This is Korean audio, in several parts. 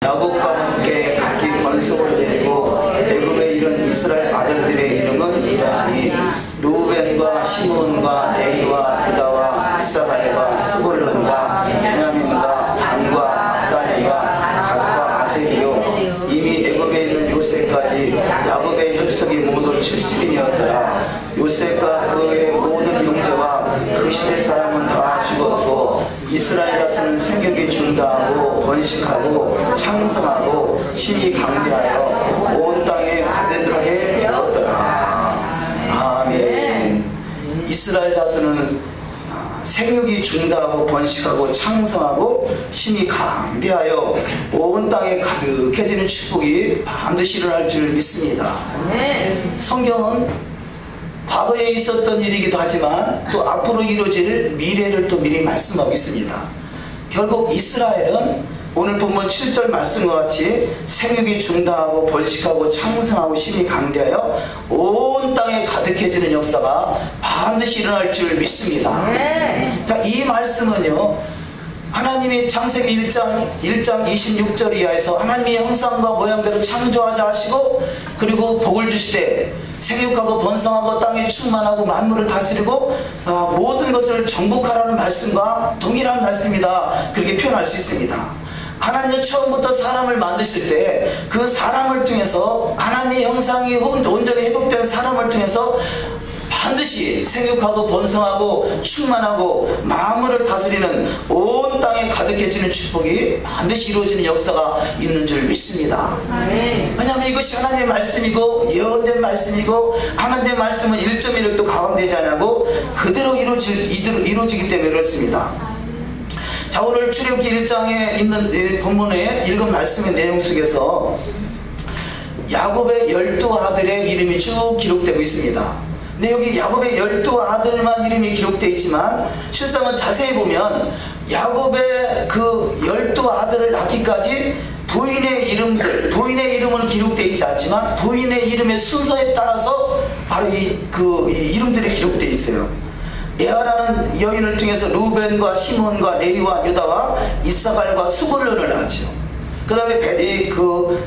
야곱과 함께 각기 번성을 내리고 애굽에 이른 이스라엘 아들들의 이름은 이러하니 루벤과 시몬과 레위와 유다와 이사갈과 스불론과 베냐민과 단과 납달리와 gad과 아셀이요 이미 애굽에 있는 요셉까지 야곱의 혈속이 모두 70인이었더라. 요셉과 그의 모든 형제와 그 시대 사람은 다 죽었고 이스라엘에서는 생육이 중다하고 번식하고 창성하고 신이 강대하여 온 땅에 가득하게 되었더라. 아멘. 이스라엘 다스는 생육이 중다하고 번식하고 창성하고 신이 강대하여 온 땅에 가득해지는 축복이 반드시 일어날 줄 믿습니다. 성경은 과거에 있었던 일이기도 하지만 또 앞으로 이루어질 미래를 또 미리 말씀하고 있습니다. 결국 이스라엘은 오늘 본문 7절 말씀과 같이 생육이 중다하고 번식하고 창성하고 신이 강대하여 온 땅에 가득해지는 역사가 반드시 일어날 줄 믿습니다. 자, 이 말씀은요, 하나님이 창세기 1장 26절 이하에서 하나님의 형상과 모양대로 창조하자 하시고 그리고 복을 주시되 생육하고 번성하고 땅에 충만하고 만물을 다스리고 모든 것을 정복하라는 말씀과 동일한 말씀이다, 그렇게 표현할 수 있습니다. 하나님은 처음부터 사람을 만드실 때 그 사람을 통해서 하나님의 형상이 온전히 회복된 사람을 통해서 반드시 생육하고 번성하고 충만하고 만물을 다스리는 온 땅에 가득해지는 축복이 반드시 이루어지는 역사가 있는 줄 믿습니다. 왜냐하면 이것이 하나님의 말씀이고 예언된 말씀이고 하나님의 말씀은 1.1도 가감되지 않냐고 그대로 이루어지기 때문에 그렇습니다. 자, 오늘 출애굽기 1장에 있는 본문에 읽은 말씀의 내용 속에서 야곱의 12아들의 이름이 쭉 기록되고 있습니다. 근데 여기 야곱의 12아들만 이름이 기록되어 있지만 실상은 자세히 보면 야곱의 그 12아들을 낳기까지 부인의 이름은 기록되어 있지 않지만 부인의 이름의 순서에 따라서 바로 이 이름들이 기록되어 있어요. 레아라는 여인을 통해서 루벤과 시몬과 레위와 유다와 이사갈과 스불론을 낳았죠. 그 다음에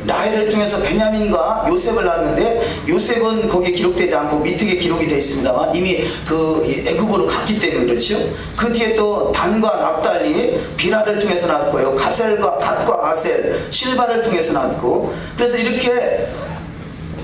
라헬을 통해서 베냐민과 요셉을 낳았는데 요셉은 거기에 기록되지 않고 밑에 기록이 되어 있습니다만 이미 애굽으로 갔기 때문에 그렇죠. 그 뒤에 또 단과 납달리 비라를 통해서 낳았고요, 가셀과 gad과 아셀 실바를 통해서 낳았고, 그래서 이렇게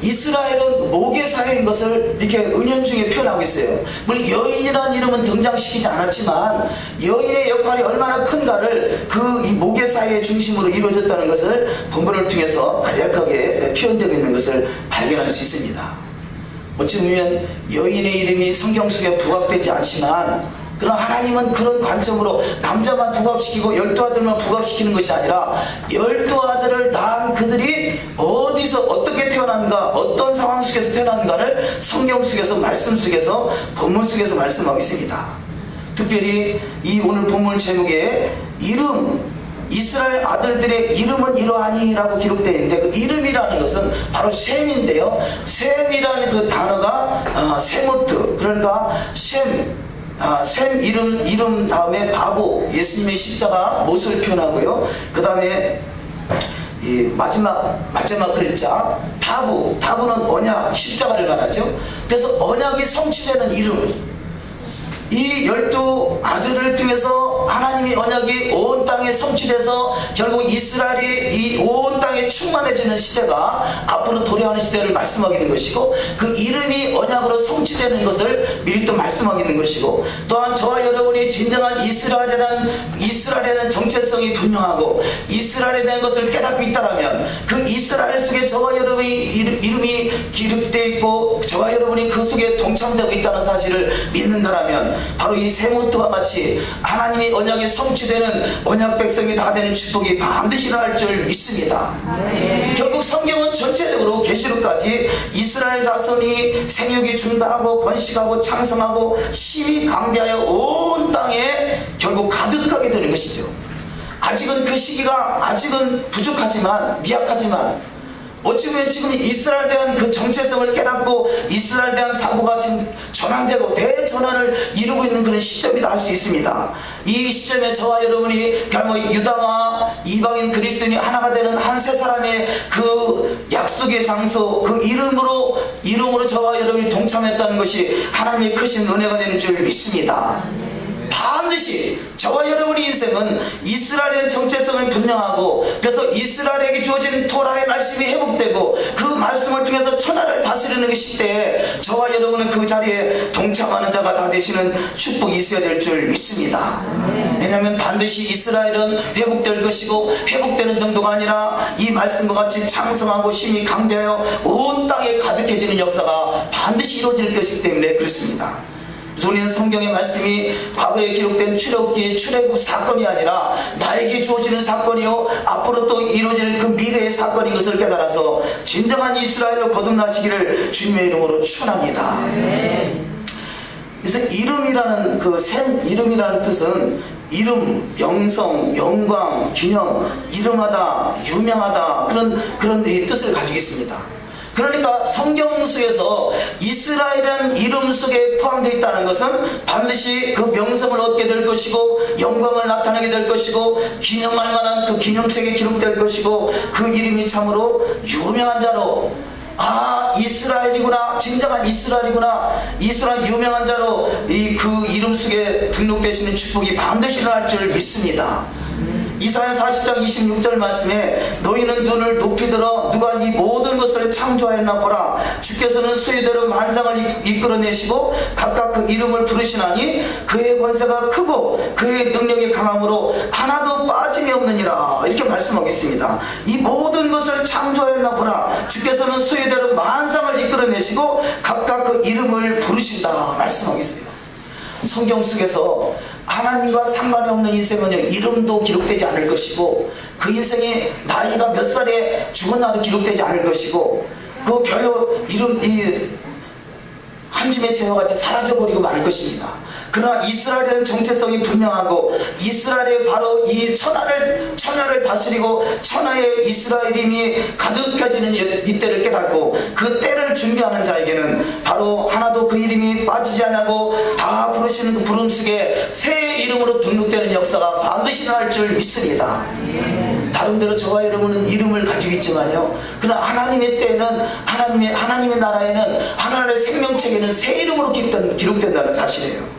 이스라엘은 모계사회인 것을 이렇게 은연중에 표현하고 있어요. 물론 여인이라는 이름은 등장시키지 않았지만 여인의 역할이 얼마나 큰가를 이 모계사회의 중심으로 이루어졌다는 것을 본문을 통해서 간략하게 표현되고 있는 것을 발견할 수 있습니다. 어찌 보면 여인의 이름이 성경 속에 부각되지 않지만 그러나 하나님은 그런 관점으로 남자만 부각시키고 12아들만 부각시키는 것이 아니라 12아들을 낳은 그들이 어디서 어떻게 태어난가, 어떤 상황 속에서 태어난가를 성경 속에서, 말씀 속에서, 본문 속에서 말씀하고 있습니다. 특별히 이 오늘 본문 제목에 이스라엘 아들들의 이름은 이러하니 라고 기록되어 있는데 그 이름이라는 것은 바로 셈인데요, 셈이라는 그 단어가 세모트, 그러니까 셈 이름 다음에 바보, 예수님의 십자가 못을 표현하고요. 그 다음에 마지막 글자 타부는 언약, 십자가를 말하죠. 그래서 언약이 성취되는 이름, 이 12아들을 통해서 하나님의 언약이 온 땅에 성취돼서 결국 이스라엘이 이 온 땅에 충만해지는 시대가 앞으로 도래하는 시대를 말씀하고 있는 것이고, 그 이름이 언약으로 성취되는 것을 미리 또 말씀하고 있는 것이고, 또한 저와 여러분이 진정한 이스라엘에 대한 정체성이 분명하고 이스라엘에 대한 것을 깨닫고 있다면 그 이스라엘 속에 저와 여러분의 이름이 기록되어 있고 저와 여러분이 그 속에 동참되고 있다는 사실을 믿는다면 바로 이 세모트와 같이 하나님의 언약이 성취되는 언약 백성이 다 되는 축복이 반드시 일어날 줄 믿습니다. 결국 성경은 전체적으로 계시록까지 이스라엘 자손이 생육이 중다하고 번식하고 창성하고 심히 강대하여 온 땅에 결국 가득하게 되는 것이죠. 아직은 그 시기가 부족하지만 미약하지만 어찌 보면 지금 이스라엘에 대한 그 정체성을 깨닫고 이스라엘에 대한 사고가 지금 전환되고 대전환을 이루고 있는 그런 시점이다 할 수 있습니다. 이 시점에 저와 여러분이 결국 유다와 이방인 그리스도인이 하나가 되는 한 세 사람의 그 약속의 장소, 그 이름으로 저와 여러분이 동참했다는 것이 하나님의 크신 은혜가 되는 줄 믿습니다. 반드시 저와 여러분의 인생은 이스라엘의 정체성을 분명하고, 그래서 이스라엘에게 주어진 토라의 말씀이 회복되고 그 말씀을 통해서 천하를 다스리는 그 시대에 저와 여러분은 그 자리에 동참하는 자가 다 되시는 축복이 있어야 될 줄 믿습니다. 왜냐하면 반드시 이스라엘은 회복될 것이고, 회복되는 정도가 아니라 이 말씀과 같이 창성하고 힘이 강대하여 온 땅에 가득해지는 역사가 반드시 이루어질 것이기 때문에 그렇습니다. 그래서 우리는 성경의 말씀이 과거에 기록된 출애굽기의 출애굽 사건이 아니라 나에게 주어지는 사건이요 앞으로 또 이루어질 그 미래의 사건인 것을 깨달아서 진정한 이스라엘로 거듭나시기를 주님의 이름으로 축원합니다. 그래서 이름이라는 그 샘 이름이라는 뜻은 이름, 명성, 영광, 기념, 이름하다, 유명하다 그런 이 뜻을 가지고 있습니다. 그러니까 성경 속에서 이스라엘이라는 이름 속에 포함되어 있다는 것은 반드시 그 명성을 얻게 될 것이고, 영광을 나타내게 될 것이고, 기념할 만한 그 기념책에 기록될 것이고, 그 이름이 참으로 유명한 자로, 이스라엘이구나, 진정한 이스라엘이구나, 이스라엘 유명한 자로 그 이름 속에 등록되시는 축복이 반드시 일어날 줄 믿습니다. 이사야 40장 26절 말씀에 너희는 눈을 높이 들어 누가 이 모든 것을 창조하였나 보라. 주께서는 수의대로 만상을 이끌어내시고 각각 그 이름을 부르시나니 그의 권세가 크고 그의 능력이 강함으로 하나도 빠짐이 없느니라. 이렇게 말씀하고 있습니다. 이 모든 것을 창조하였나 보라. 주께서는 수의대로 만상을 이끌어내시고 각각 그 이름을 부르신다 말씀하고 있어요. 성경 속에서 하나님과 상관이 없는 인생은요, 이름도 기록되지 않을 것이고, 그 인생이 나이가 몇 살에 죽었나도 기록되지 않을 것이고, 그 별로 한 줌의 재와 같이 사라져버리고 말 것입니다. 그러나 이스라엘은 정체성이 분명하고, 이스라엘이 바로 이 천하를 다스리고 천하의 이스라엘임이 가득해지는 이때를 깨닫고 그 때를 준비하는 자에게는 바로 하나도 그 이름이 빠지지 않고 다 부르시는 그 부름 속에 새 이름으로 등록되는 역사가 반드시 일어날 줄 믿습니다. 나름대로 저와 여러분은 이름을 가지고 있지만요, 그러나 하나님의 때에는 하나님의 나라에는 하나님의 생명책에는 새 이름으로 기록된다는 사실이에요.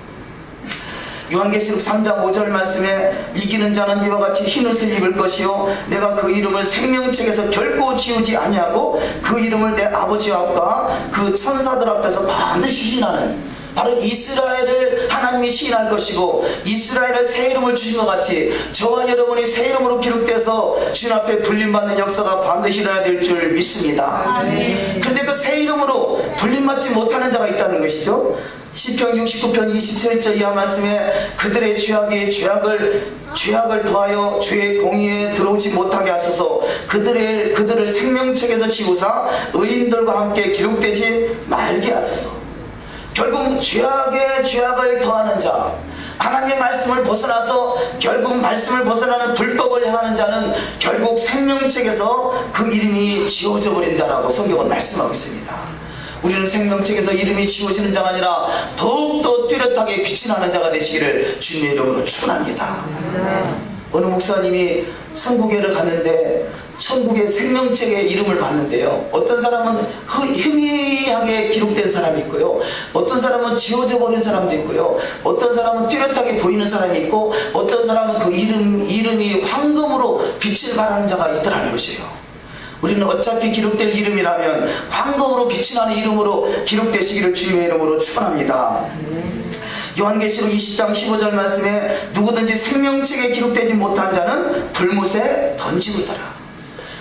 요한계시록 3장 5절 말씀에 이기는 자는 이와 같이 흰옷을 입을 것이요 내가 그 이름을 생명책에서 결코 지우지 아니하고 그 이름을 내 아버지 앞과 그 천사들 앞에서 반드시 시인하는, 바로 이스라엘을 하나님이 시인할 것이고, 이스라엘의 새 이름을 주신 것 같이 저와 여러분이 새 이름으로 기록돼서 주님 앞에 불림받는 역사가 반드시 일어나야 될 줄 믿습니다. 그런데 그 새 이름으로 불림받지 못하는 자가 있다는 것이죠. 시편 69편 27절 이하 말씀에 그들의 죄악을 더하여 죄의 공의에 들어오지 못하게 하소서. 그들을 생명책에서 지우사 의인들과 함께 기록되지 말게 하소서. 결국 죄악을 더하는 자, 하나님의 말씀을 벗어나서 결국 말씀을 벗어나는 불법을 행하는 자는 결국 생명책에서 그 이름이 지워져 버린다라고 성경은 말씀하고 있습니다. 우리는 생명책에서 이름이 지워지는 자가 아니라 더욱더 뚜렷하게 빛이 나는 자가 되시기를 주님의 이름으로 축원합니다. 어느 목사님이 천국에를 갔는데 천국의 생명책에 이름을 봤는데요, 어떤 사람은 희미하게 기록된 사람이 있고요, 어떤 사람은 지워져 버린 사람도 있고요, 어떤 사람은 뚜렷하게 보이는 사람이 있고, 어떤 사람은 그 이름이 황금으로 빛을 발하는 자가 있더라는 것이에요. 우리는 어차피 기록될 이름이라면 황금으로 빛이 나는 이름으로 기록되시기를 주님의 이름으로 축원합니다. 요한계시록 20장 15절 말씀에 누구든지 생명책에 기록되지 못한 자는 불못에 던지고 있더라.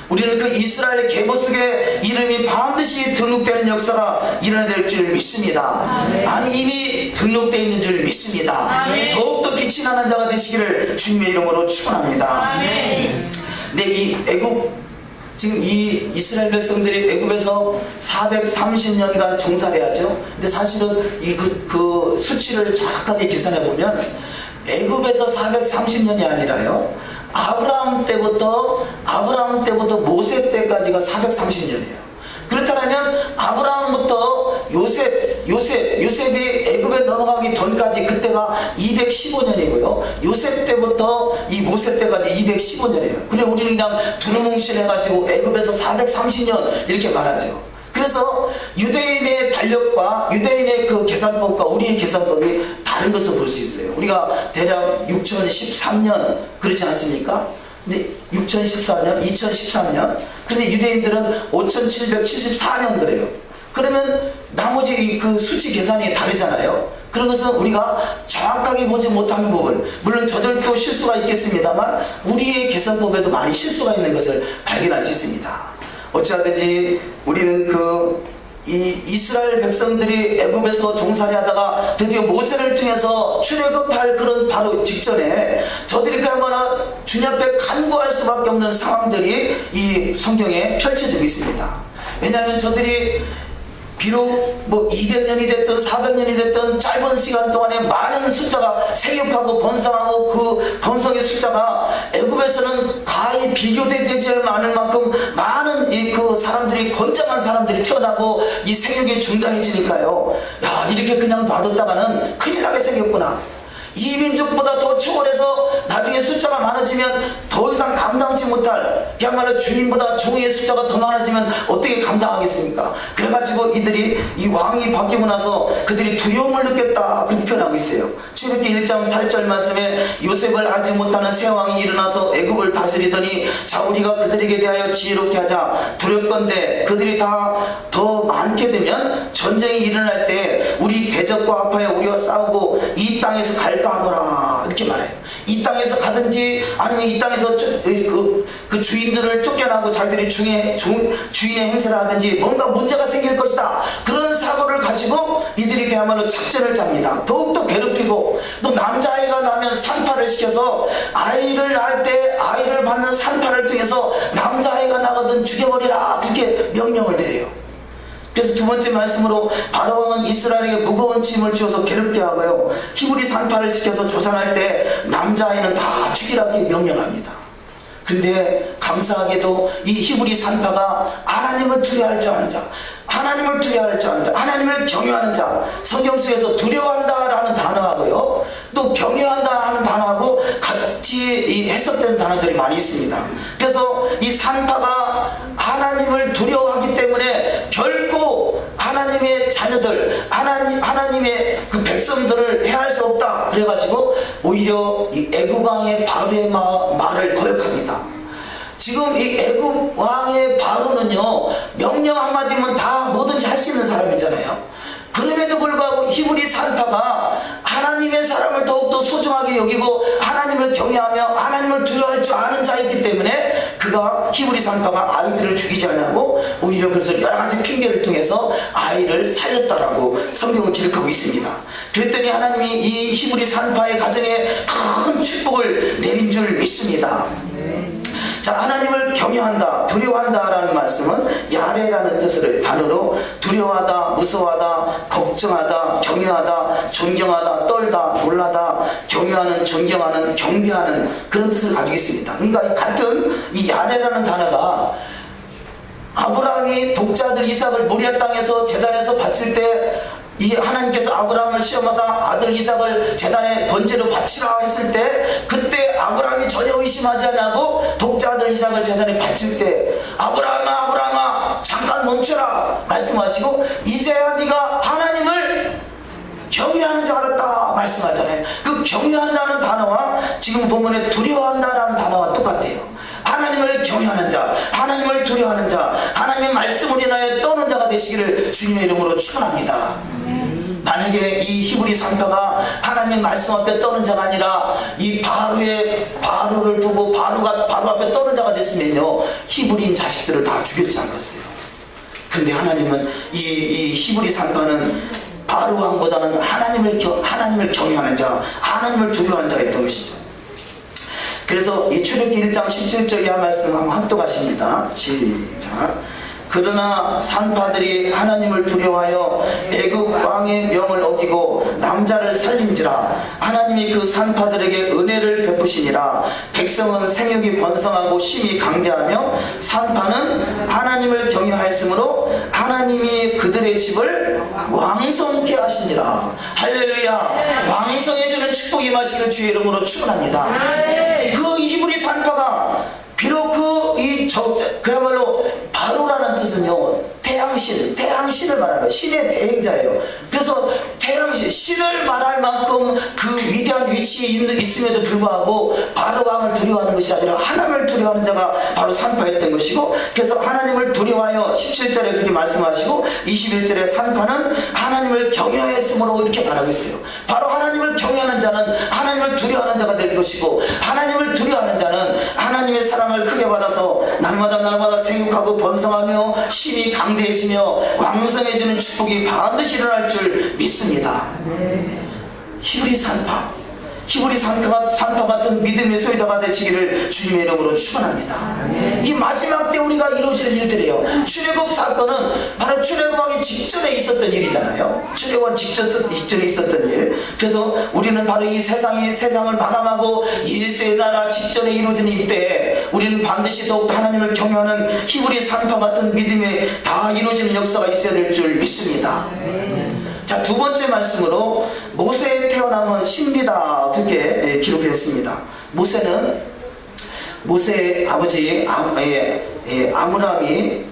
우리는 그 이스라엘의 계보 속에 이름이 반드시 등록되는 역사가 일어나야 될 줄 믿습니다. 아니 이미 등록되어 있는 줄 믿습니다. 더욱더 빛이 나는 자가 되시기를 주님의 이름으로 축원합니다. 근데 지금 이 이스라엘 백성들이 애굽에서 430년간 종살해야죠. 근데 사실은 그 수치를 정확하게 계산해 보면 애굽에서 430년이 아니라요, 아브라함 때부터 모세 때까지 때까지가 430년이에요. 그렇다면 아브라함부터 요셉이 애굽에 넘어가기 전까지 그때가 215년이고요. 요셉 때부터 이 모세 때까지 215년이에요. 그래 우리는 그냥 두루뭉실 해가지고 애굽에서 430년 이렇게 말하죠. 그래서 유대인의 달력과 유대인의 그 계산법과 우리의 계산법이 다른 것을 볼 수 있어요. 우리가 대략 6013년 그렇지 않습니까? 근데 6014년, 2013년. 근데 유대인들은 5774년 그래요. 그러면 나머지 그 수치 계산이 다르잖아요. 그런 것은 우리가 정확하게 보지 못하는 부분, 물론 저절도 실수가 있겠습니다만 우리의 계산법에도 많이 실수가 있는 것을 발견할 수 있습니다. 어찌하든지 우리는 이 이스라엘 백성들이 애굽에서 종살이 하다가 드디어 모세를 통해서 출애굽할 그런 바로 직전에 저들이 그야말로 주님 앞에 간구할 수밖에 없는 상황들이 이 성경에 펼쳐지고 있습니다. 왜냐하면 저들이 비록 뭐 200년이 됐든 400년이 됐든 짧은 시간 동안에 많은 숫자가 생육하고 번성하고 그 번성의 숫자가 애굽에서는 거의 비교되지 않을 만큼 많은 그 사람들이 건장한 사람들이 태어나고 이 생육이 중단해지니까요. 야, 이렇게 그냥 놔뒀다가는 큰일 나게 생겼구나. 이 민족보다 더 초월해서 나중에 숫자가 많아지면 더 이상 감당치 못할, 그야말로 주님보다 종의 숫자가 더 많아지면 어떻게 감당하겠습니까? 그래가지고 이들이 이 왕이 바뀌고 나서 그들이 두려움을 느꼈다 그렇게 표현하고 있어요. 출애굽기 1장 8절 말씀에 요셉을 알지 못하는 새 왕이 일어나서 애굽을 다스리더니 자 우리가 그들에게 대하여 지혜롭게 하자. 두렵건대 그들이 다 더 많게 되면 전쟁이 일어날 때 우리 대적과 합하여 우리와 싸우고 이 땅에서 갈까 하노라 이렇게 말해요. 이 땅에서 가든지 아니면 이 땅에서 그 주인들을 쫓겨나고 자기들이 주인의 행세를 하든지 뭔가 문제가 생길 것이다. 그런 사고를 가지고 이들이 그야말로 작전을 짭니다. 더욱더 괴롭히고 또 남자아이가 나면 산파를 시켜서 아이를 낳을 때 아이를 받는 산파를 통해서 남자아이가 나거든 죽여버리라 그렇게 명령을 내려요. 그래서 두 번째 말씀으로 바로왕은 이스라엘에게 무거운 짐을 주어서 괴롭게 하고요. 히브리 산파를 시켜서 조산할 때 남자아이는 다 죽이라고 명령합니다. 근데 감사하게도 이 히브리 산파가 하나님을 두려워할 줄 아는 자, 하나님을 두려워할 줄 아는 자, 하나님을 경외하는 자, 성경 속에서 두려워한다라는 단어하고요 또 경외한다라는 단어하고 같이 해석되는 단어들이 많이 있습니다. 그래서 이 산파가 하나님을 두려워하기 때문에 결코 하나님의 자녀들, 하나님의 그 백성들을 해할 수 없다. 그래가지고 오히려 이 애굽 왕의 바로의 말을 거역합니다. 지금 이 애굽 왕의 바로는요 명령 한마디면 다 뭐든지 할 수 있는 사람이잖아요. 그럼에도 불구하고 히브리 산파가 하나님의 사람을 더욱더 소중하게 여기고 하나님을 경외하며 하나님을 두려워할 줄 아는 자이기 때문에 그가 히브리 산파가 아이들을 죽이지 않냐고 오히려 그래서 여러 가지 핑계를 통해서 아이를 살렸다라고 성경은 기록하고 있습니다. 그랬더니 하나님이 이 히브리 산파의 가정에 큰 축복을 내린 줄 믿습니다. 자, 하나님을 경외한다, 두려워한다 라는 말씀은 야레라는 뜻으로 단어로 두려워하다, 무서워하다, 걱정하다, 경외하다, 존경하다, 떨다, 놀라다, 경외하는, 존경하는, 경배하는 그런 뜻을 가지고 있습니다. 그러니까 같은 이 야레라는 단어가 아브라함이 독자들 이삭을 모리아 땅에서 제단에서 바칠 때 이 하나님께서 아브라함을 시험하사 아들 이삭을 제단에 번제로 바치라 했을 때 그때 아브라함이 전혀 의심하지 않고 독자 아들 이삭을 제단에 바칠 때 아브라함아 잠깐 멈춰라 말씀하시고 이제야 네가 하나님을 경외하는 줄 알았다 말씀하잖아요. 그 경외한다는 단어와 지금 본문에 두려워한다라는 단어와 똑같아요. 하나님을 경외하는 자, 하나님을 두려워하는 자, 하나님의 말씀을 인하여 떠는 자가 되시기를 주님의 이름으로 축원합니다. 만약에 이 히브리 산파가 하나님 말씀 앞에 떠는 자가 아니라 이 바로를 보고 바로 앞에 떠는 자가 됐으면요 히브리인 자식들을 다 죽였지 않겠어요. 근데 하나님은 이 히브리 산파는 바로 왕보다는 하나님을 경외하는 자, 하나님을 두려워하는 자가 있던 것이죠. 그래서 이 출애굽기 1장 17절 이하 말씀 한번 합독하십니다. 시작. 그러나 산파들이 하나님을 두려워하여 애굽 왕의 명을 어기고 남자를 살린지라 하나님이 그 산파들에게 은혜를 베푸시니라. 백성은 생육이 번성하고 심히 강대하며 산파는 하나님을 경외하였으므로 하나님이 그들의 집을 왕성케 하시니라. 할렐루야. 왕성해지는 축복이 마시는 주의 이름으로 축원합니다. 그 히브리 산파가 비록 그야말로 바로라는 뜻은요, 태양신을 말하는 거예요. 신의 대행자예요. 그래서 태양신, 신을 말할 만큼 그 위대한 위치에 있음에도 불구하고 바로 왕을 두려워하는 것이 아니라 하나님을 두려워하는 자가 바로 산파였던 것이고, 그래서 하나님을 두려워하여 17절에 그렇게 말씀하시고 21절에 산파는 하나님을 경외했으므로 이렇게 말하고 있어요. 바로 하나님을 경외하는 자는 하나님을 두려워하는 자가 될 것이고, 하나님을 두려워하는 자는 하나님의 사랑을 크게 받아서 날마다 생육하고 번성하며 심히 강대해지며 왕성해지는 축복이 반드시 일어날 줄 믿습니다. 히브리 산파 같은 믿음의 소유자가 되시기를 주님의 이름으로 축원합니다. 이 마지막 때 우리가 이루어질 일들이에요. 출애굽 사건은 바로 출애굽하기 직전에 있었던 일이잖아요. 출애굽 직전에 있었던 일. 그래서 우리는 바로 이 세상을 마감하고 예수의 나라 직전에 이루어지는 이때 우리는 반드시 더욱 하나님을 경외하는 히브리 산파 같은 믿음에 다 이루어지는 역사가 있어야 될 줄 믿습니다. 자, 두 번째 말씀으로 모세의 태어남은 신비다, 어떻게 기록했습니다. 모세의 아버지 아므람이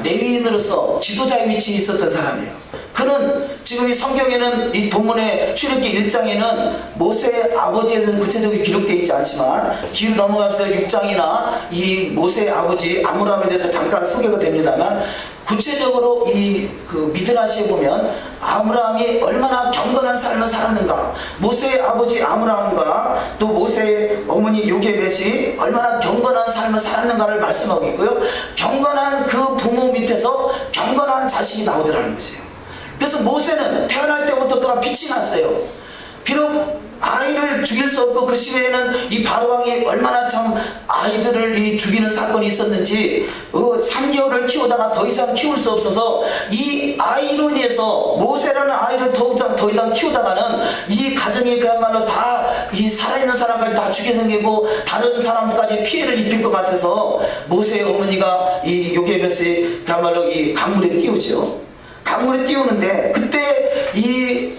레위인으로서 지도자의 위치에 있었던 사람이에요. 그는 지금 이 성경에는, 이 본문의 출애굽기 1장에는 모세의 아버지에 대해서 구체적으로 기록되어 있지 않지만 뒤로 넘어가면서 6장이나 이 모세의 아버지 아므람에 대해서 잠깐 소개가 됩니다만, 구체적으로 그 미드라시에 보면 아므람이 얼마나 경건한 삶을 살았는가, 모세의 아버지 아므람과 또 모세의 어머니 요게벳이 얼마나 경건한 삶을 살았는가를 말씀하고 있고요. 경건한 그 부모 밑에서 경건한 자식이 나오더라는 것이에요. 그래서 모세는 태어날 때부터 그가 빛이 났어요. 비록 아이를 죽일 수 없고 그 시대에는 이 바로왕이 얼마나 참 아이들을 죽이는 사건이 있었는지 3개월을 키우다가 더 이상 키울 수 없어서 이 아이로 인해서 모세라는 아이를 더 이상 키우다가는 이 가정이 그야말로 다 이 살아있는 사람까지 다 죽게 생기고 다른 사람까지 피해를 입힐 것 같아서 모세의 어머니가 이 요게벳이 그야말로 이 강물에 띄우죠. 강물에 띄우는데 그때 이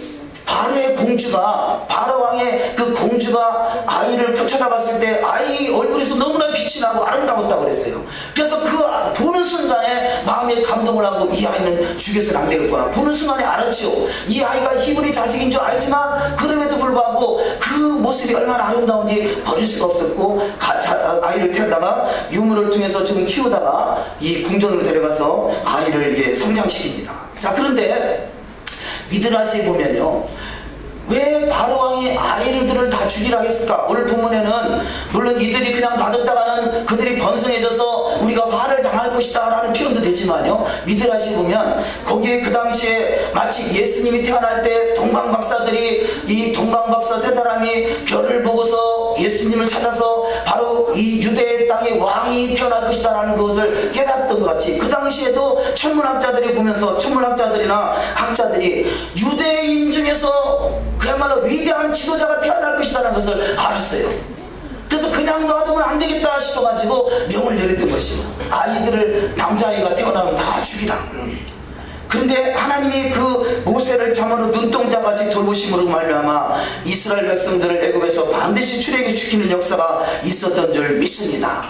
바로의 공주가, 바로왕의 그 공주가 아이를 쳐다봤을 때 아이 얼굴에서 너무나 빛이 나고 아름다웠다고 그랬어요. 그래서 그 보는 순간에 마음에 감동을 하고 이 아이는 죽여서는 안 되겠구나. 보는 순간에 알았지요. 이 아이가 히브리 자식인 줄 알지만 그럼에도 불구하고 그 모습이 얼마나 아름다운지 버릴 수가 없었고 아이를 태우다가 유물을 통해서 지금 키우다가 이 궁전으로 데려가서 아이를 이게 성장시킵니다. 자, 그런데 미드라시에 보면요, 왜 바로왕이 아이들을 다 죽이라 했을까? 오늘 본문에는 물론 이들이 그냥 놔뒀다가는 그들이 번성해져서 우리가 화를 당할 것이다 라는 표현도 되지만요, 미드라시 보면 거기에 그 당시에 마치 예수님이 태어날 때 동방박사들이, 이 동방박사 세 사람이 별을 보고서 예수님을 찾아서 바로 이 유대 땅에 왕이 태어날 것이다 라는 것을 깨닫던 것 같이, 그 당시에도 천문학자들이 보면서, 천문학자들이나 학자들이 유대인 중에서 그야말로 위대한 지도자가 태어날 것이라는 것을 알았어요. 그래서 그냥 놔두면 안 되겠다 싶어가지고 명을 내렸던 것이고, 아이들을, 남자아이가 태어나면 다 죽이라. 그런데 하나님이 그 모세를 참으로 눈동자같이 돌보심으로 말미암아 이스라엘 백성들을 애굽에서 반드시 출애굽시키는 역사가 있었던 줄 믿습니다.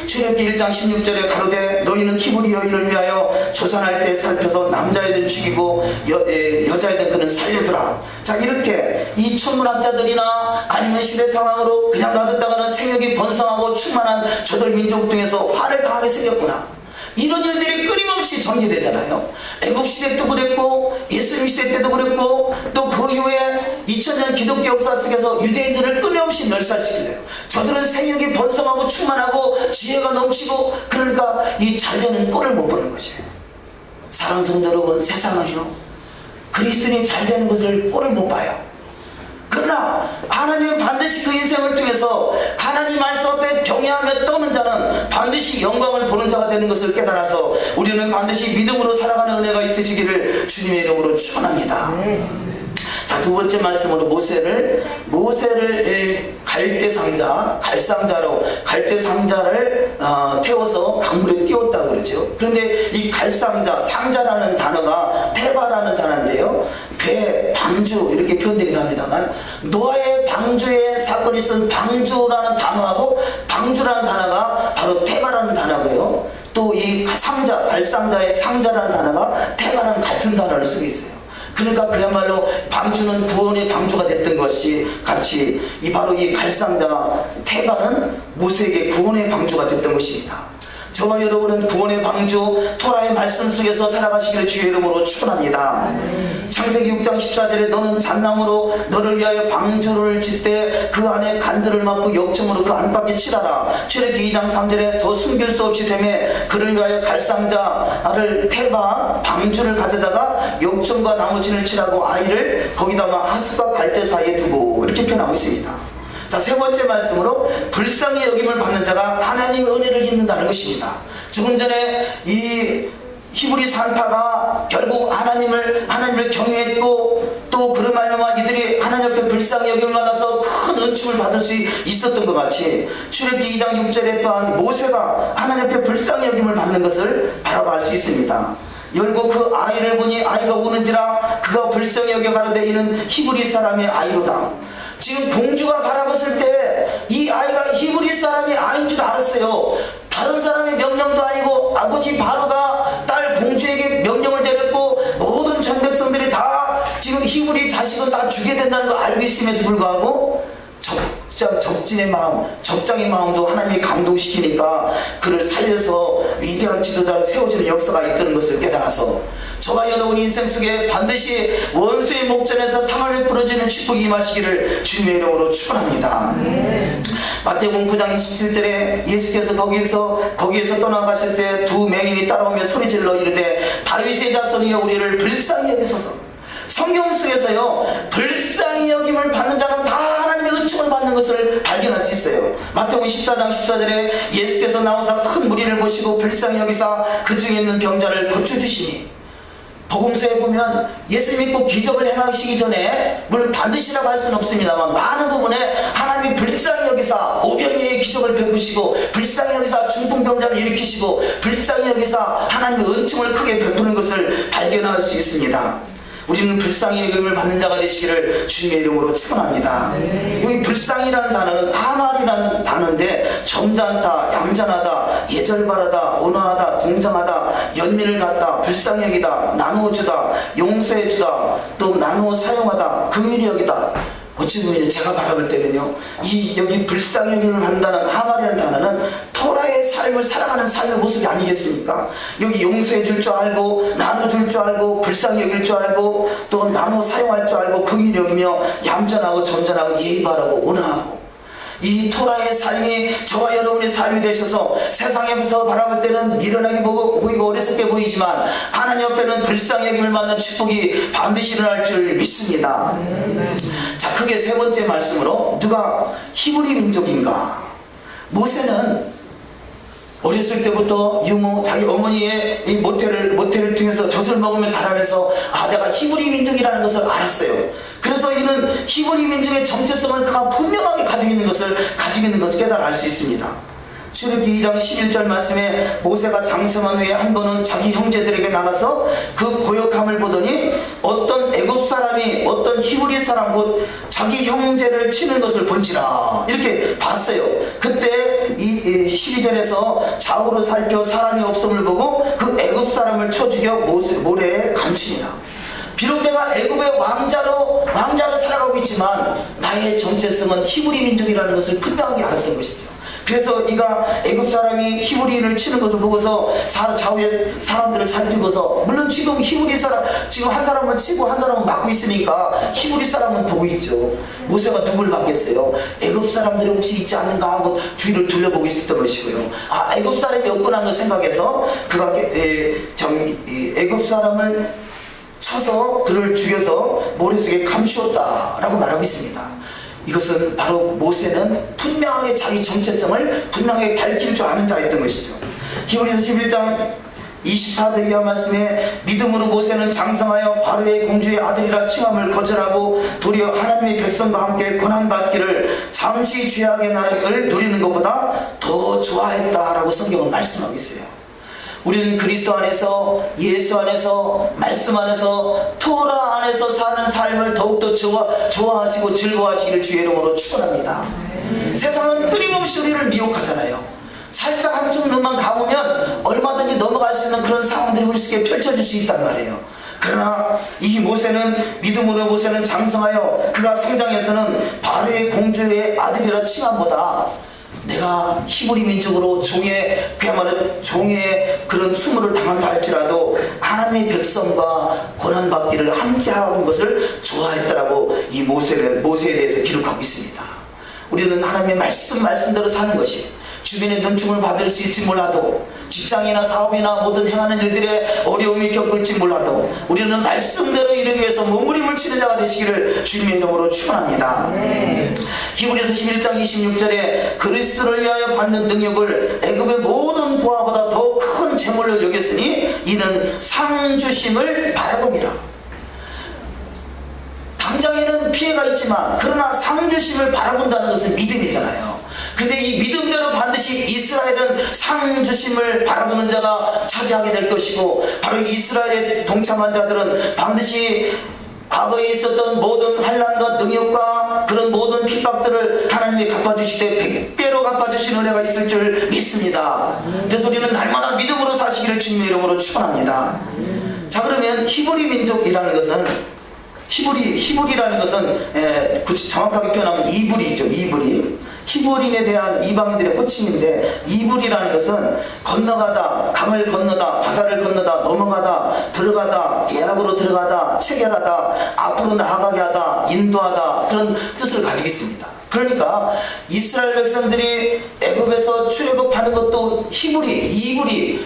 출애굽기 1장 16절에 가로되 너희는 히브리 여인을 위하여 조산할 때 살펴서 남자애들 죽이고 여자애들 그는 살려두라. 자, 이렇게 이 천문학자들이나 아니면 시대 상황으로 그냥 놔뒀다가는 생육이 번성하고 충만한 저들 민족 중에서 화를 당하게 생겼구나. 이런 일들이 끊임없이 전개되잖아요. 애굽 시대 때도 그랬고 예수님 시대 때도 그랬고 또 그 이후에 2000년 기독교 역사 속에서 유대인들을 끊임없이 멸살시키네요. 저들은 생육이 번성하고 충만하고 지혜가 넘치고, 그러니까 이 잘되는 꼴을 못 보는 것이에요. 사랑하는 성도 여러분, 세상은요 그리스도인이 잘되는 것을 꼴을 못 봐요. 그러나 하나님은 반드시 그 인생을 통해서 하나님 말씀 앞에 경외하며 떠는 자는 반드시 영광을 보는 자가 되는 것을 깨달아서 우리는 반드시 믿음으로 살아가는 은혜가 있으시기를 주님의 이름으로 축원합니다. 자, 두 번째 말씀으로 모세를 갈대상자를 태워서 강물에 띄웠다 그러죠. 그런데 이 상자라는 단어가 테바라는 단어인데요, 배, 방주 이렇게 표현되기도 합니다만, 노아의 방주에 사건이 있은 방주라는 단어하고 방주라는 단어가 바로 테바라는 단어고요, 또 이 갈상자의 상자라는 단어가 테바라는 같은 단어를 쓰고 있어요. 그러니까 그야말로 방주는 구원의 방주가 됐던 것이 같이 바로 이 갈상자 테바는 모세에게 구원의 방주가 됐던 것입니다. 저와 여러분은 구원의 방주 토라의 말씀 속에서 살아가시기를 주의 이름으로 축원합니다. 창세기 6장 14절에 너는 잣나무로 너를 위하여 방주를 짓되 그 안에 간들을 막고 역청으로 그 안팎에 칠하라. 출애굽기 2장 3절에 더 숨길 수 없이 되매 그를 위하여 갈상자를 테바 방주를 가져다가 역청과 나무진을 칠하고 아이를 거기다 하스과 갈대 사이에 두고 이렇게 표현하고 있습니다. 자, 세 번째 말씀으로 불쌍히 여김을 받는 자가 하나님의 은혜를 입는다는 것입니다. 조금 전에 이 히브리 산파가 결국 하나님을 경외했고 또 그런 말로만 이들이 하나님 앞에 불쌍히 여김을 받아서 큰 은총을 받을 수 있었던 것 같이 출애굽기 2장 6절에 또한 모세가 하나님 앞에 불쌍히 여김을 받는 것을 바라볼 수 있습니다. 열고 그 아이를 보니 아이가 우는지라 그가 불쌍히 여겨 가로되 이는 히브리 사람의 아이로다. 지금 공주가 바라봤을 때 이 아이가 히브리 사람이 아이인 줄 알았어요. 다른 사람의 명령도 아니고 아버지 바로가 딸 공주에게 명령을 내렸고 모든 전 백성들이 다 지금 히브리 자식은 다 죽여야 된다는 걸 알고 있음에도 불구하고 적장의 마음도 하나님이 감동시키니까 그를 살려서 위대한 지도자로 세워주는 역사가 있다는 것을 깨달아서 저와 여러분 인생 속에 반드시 원수의 목전에서 상을 베풀어주는 축복이 임하시기를 주님의 이름으로 축원합니다. 마태복음 9장 27절에 예수께서 거기에서 떠나가실 때 두 맹인이 따라오며 소리질러 이르되 다윗의 자손이여 우리를 불쌍히 여기소서. 성경 속에서요 불쌍히 여김을 받는 자는 다 하나님의 은총을 받는 것을 발견할 수 있어요. 마태복음 14장 14절에 예수께서 나오사 큰 무리를 보시고 불쌍히 여기사 그 중에 있는 병자를 고쳐주시니, 복음서에 보면 예수 믿고 기적을 행하시기 전에 물론 반드시라고 할 수는 없습니다만 많은 부분에 하나님이 불쌍히 여기사 오병이의 기적을 베푸시고 불쌍히 여기사 중풍병자를 일으키시고 불쌍히 여기사 하나님의 은총을 크게 베푸는 것을 발견할 수 있습니다. 우리는 불쌍히 여김을 받는 자가 되시기를 주님의 이름으로 축원합니다. 여기 불쌍이라는 단어는 아말이라는 단어인데 점잖다, 얌전하다, 예절바르다, 온화하다, 동정하다, 연민을 갖다, 불쌍히 여기다, 나누어 주다, 용서해 주다, 또 나누어 사용하다, 긍휼히 여기다. 어찌 보면 제가 바라볼 때는요, 여기 불쌍히 여김을 받는다는 아말이라는 단어는 토라의 삶을 살아가는 삶의 모습이 아니겠습니까? 여기 용서해 줄 줄 알고 나눠 줄 줄 알고 불쌍히 여길 줄 알고 또 나눠 사용할 줄 알고 긍휼히 여기며 얌전하고 점잖하고 예의 바르고 온화하고, 이 토라의 삶이 저와 여러분의 삶이 되셔서 세상에서 바라볼 때는 미련하게 보이고 어리석게 보이지만 하나님 옆에는 불쌍히 여김을 받는 축복이 반드시 일어날 줄 믿습니다. 자, 크게 세 번째 말씀으로 누가 히브리 민족인가? 모세는 어렸을 때부터 자기 어머니의 이 모태를 통해서 젖을 먹으면 자라면서 내가 히브리 민족이라는 것을 알았어요. 그래서 이는 히브리 민족의 정체성을 그가 분명하게 가지고 있는 것을 깨달아 알 수 있습니다. 출애굽기 2장 11절 말씀에 모세가 장성한 후에 한 번은 자기 형제들에게 나가서 그 고역함을 보더니 어떤 애굽 사람이 어떤 히브리 사람 곧 자기 형제를 치는 것을 본지라 이렇게 봤어요. 그때 이 12절에서 좌우로 살펴 사람이 없음을 보고 그 애굽 사람을 쳐 죽여 모래에 감추니라. 비록 내가 애굽의 왕자로 살아가고 있지만 나의 정체성은 히브리 민족이라는 것을 분명하게 알았던 것이죠. 그래서 이가 애굽 사람이 히브리인을 치는 것을 보고서 좌우에 사람들을 살피고서, 물론 지금 히브리 사람 지금 한 사람은 치고 한 사람은 막고 있으니까 히브리 사람은 보고 있죠. 모세가 누굴 막겠어요? 애굽 사람들이 혹시 있지 않는가 하고 뒤를 둘러보고 있었던 것이고요. 애굽 사람이 없구나 하는 생각에서 그가 애굽 사람을 쳐서 그를 죽여서 모래 속에 감추었다라고 말하고 있습니다. 이것은 바로 모세는 분명하게 자기 정체성을 분명하게 밝힐 줄 아는 자였던 것이죠. 히브리서 11장 24절 이하 말씀에 믿음으로 모세는 장성하여 바로의 공주의 아들이라 칭함을 거절하고 도리어 하나님의 백성과 함께 고난받기를 잠시 죄악의 나를 누리는 것보다 더 좋아했다라고 성경은 말씀하고 있어요. 우리는 그리스도 안에서, 예수 안에서, 말씀 안에서, 토라 안에서 사는 삶을 더욱더 좋아하시고 즐거워하시기를 주의 이름으로 축원합니다. 세상은 끊임없이 우리를 미혹하잖아요. 살짝 한쪽 눈만 감으면 얼마든지 넘어갈 수 있는 그런 상황들이 우리 속에 펼쳐질 수 있단 말이에요. 그러나 이 모세는, 믿음으로 모세는 장성하여 그가 성장해서는 바로의 공주의 아들이라 칭함보다 내가 히브리 민족으로 그야말로 종의 그런 수모를 당한다 할지라도 하나님의 백성과 고난받기를 함께하는 것을 좋아했다라고 이 모세에 대해서 기록하고 있습니다. 우리는 하나님의 말씀대로 사는 것이 주변의 눈총을 받을 수 있을지 몰라도, 직장이나 사업이나 모든 행하는 일들에 어려움이 겪을지 몰라도 우리는 말씀대로 이르기 위해서 몸부림을 치는 자가 되시기를 주님의 이름으로 축원합니다. 히브리서 11장 26절에 그리스도를 위하여 받는 능력을 애굽의 모든 부하보다 더 큰 재물로 여겼으니 이는 상 주심을 바라봅니다. 당장에는 피해가 있지만 그러나 상 주심을 바라본다는 것은 믿음이잖아요. 근데 이 믿음대로 반드시 이스라엘은 상 주심을 바라보는 자가 차지하게 될 것이고, 바로 이스라엘에 동참한 자들은 반드시 과거에 있었던 모든 환난과 능욕과 그런 모든 핍박들을 하나님이 갚아주실 때 100배로 갚아주신 은혜가 있을 줄 믿습니다. 그래서 우리는 날마다 믿음으로 사시기를 주님의 이름으로 축원합니다. 자, 그러면 히브리 민족이라는 것은, 히브리라는 것은 정확하게 표현하면 이브리죠. 히브리인에 대한 이방인들의 호칭인데, 이불이라는 것은 건너가다, 강을 건너다, 바다를 건너다, 넘어가다, 들어가다, 계략으로 들어가다, 체결하다, 앞으로 나아가게 하다, 인도하다, 그런 뜻을 가지고 있습니다. 그러니까 이스라엘 백성들이 애굽에서 출애굽하는 것도 이불이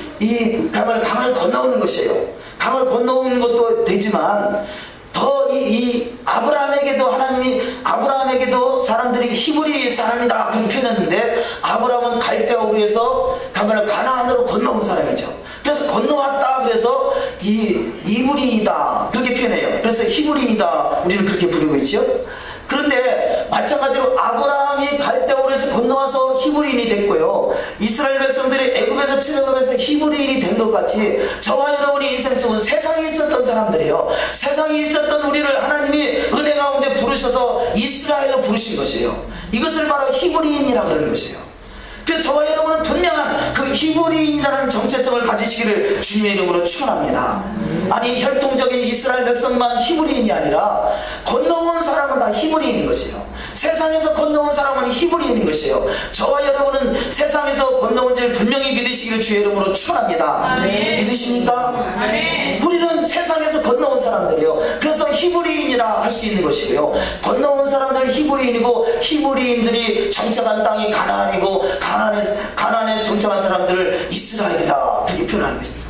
강을 건너오는 것이에요. 강을 건너오는 것도 되지만 더 이 아브라함에게도 사람들이 히브리 사람이다 그렇게 표현했는데, 아브라함은 갈대아 우르에서 가나안으로 건너온 사람이죠. 그래서 건너왔다, 그래서 이브리이다 그렇게 표현해요. 그래서 히브리이다 우리는 그렇게 부르고 있죠. 그런데 마찬가지로 아브라함이 갈대아 우르에서 건너와서 히브리인이 됐고요, 이스라엘 백성들이 애굽에서 출애굽해서 히브리인이 된 것 같이 저와 여러분의 인생 속은 세상에 있었던 사람들이에요. 세상에 있었던 우리를 하나님이 은혜 가운데 부르셔서 이스라엘로 부르신 것이에요. 이것을 바로 히브리인이라고 그러는 것이에요. 그래서 저와 여러분은 분명한 그 히브리인이라는 정체성을 가지시기를 주님의 이름으로 축원합니다. 아니, 혈통적인 이스라엘 백성만 히브리인이 아니라 건너온 사람은 다 히브리인인 것이에요. 세상에서 건너온 사람은 히브리인인 것이에요. 저와 여러분은 세상에서 건너온 줄 분명히 믿으시기를 주의 이름으로 축원합니다. 믿으십니까? 우리는 세상에서 건너온 사람들이요. 그래서 히브리인이라 할 수 있는 것이고요. 건너온 사람들 히브리인이고, 히브리인들이 정착한 땅이 가나안이고, 가나안에 정착한 사람들을 이스라엘이다 그렇게 표현하고 있습니다.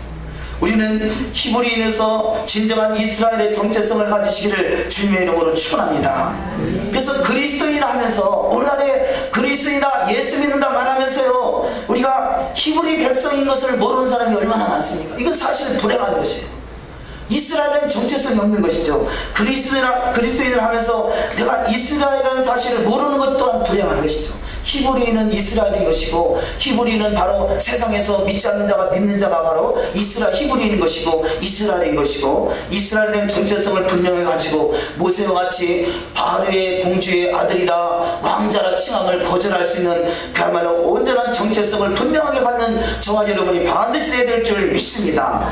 우리는 히브리인에서 진정한 이스라엘의 정체성을 가지시기를 주님의 이름으로 축원합니다. 그래서 그리스도인이라 하면서, 오늘날에 그리스도인이라 예수 믿는다 말하면서요, 우리가 히브리 백성인 것을 모르는 사람이 얼마나 많습니까? 이건 사실 불행한 것이에요. 이스라엘은 정체성이 없는 것이죠. 그리스도인을 하면서 내가 이스라엘이라는 사실을 모르는 것 또한 불행한 것이죠. 히브리인은 이스라엘인 것이고, 히브리인은 바로 세상에서 믿지 않는 자가 믿는 자가 바로 히브리인인 것이고 이스라엘인 것이고, 이스라엘에 대한 정체성을 분명히 가지고 모세와 같이 바로의 공주의 아들이라 왕자라 칭함을 거절할 수 있는 그야말로 온전한 정체성을 분명하게 갖는 저와 여러분이 반드시 되어야 될 줄 믿습니다.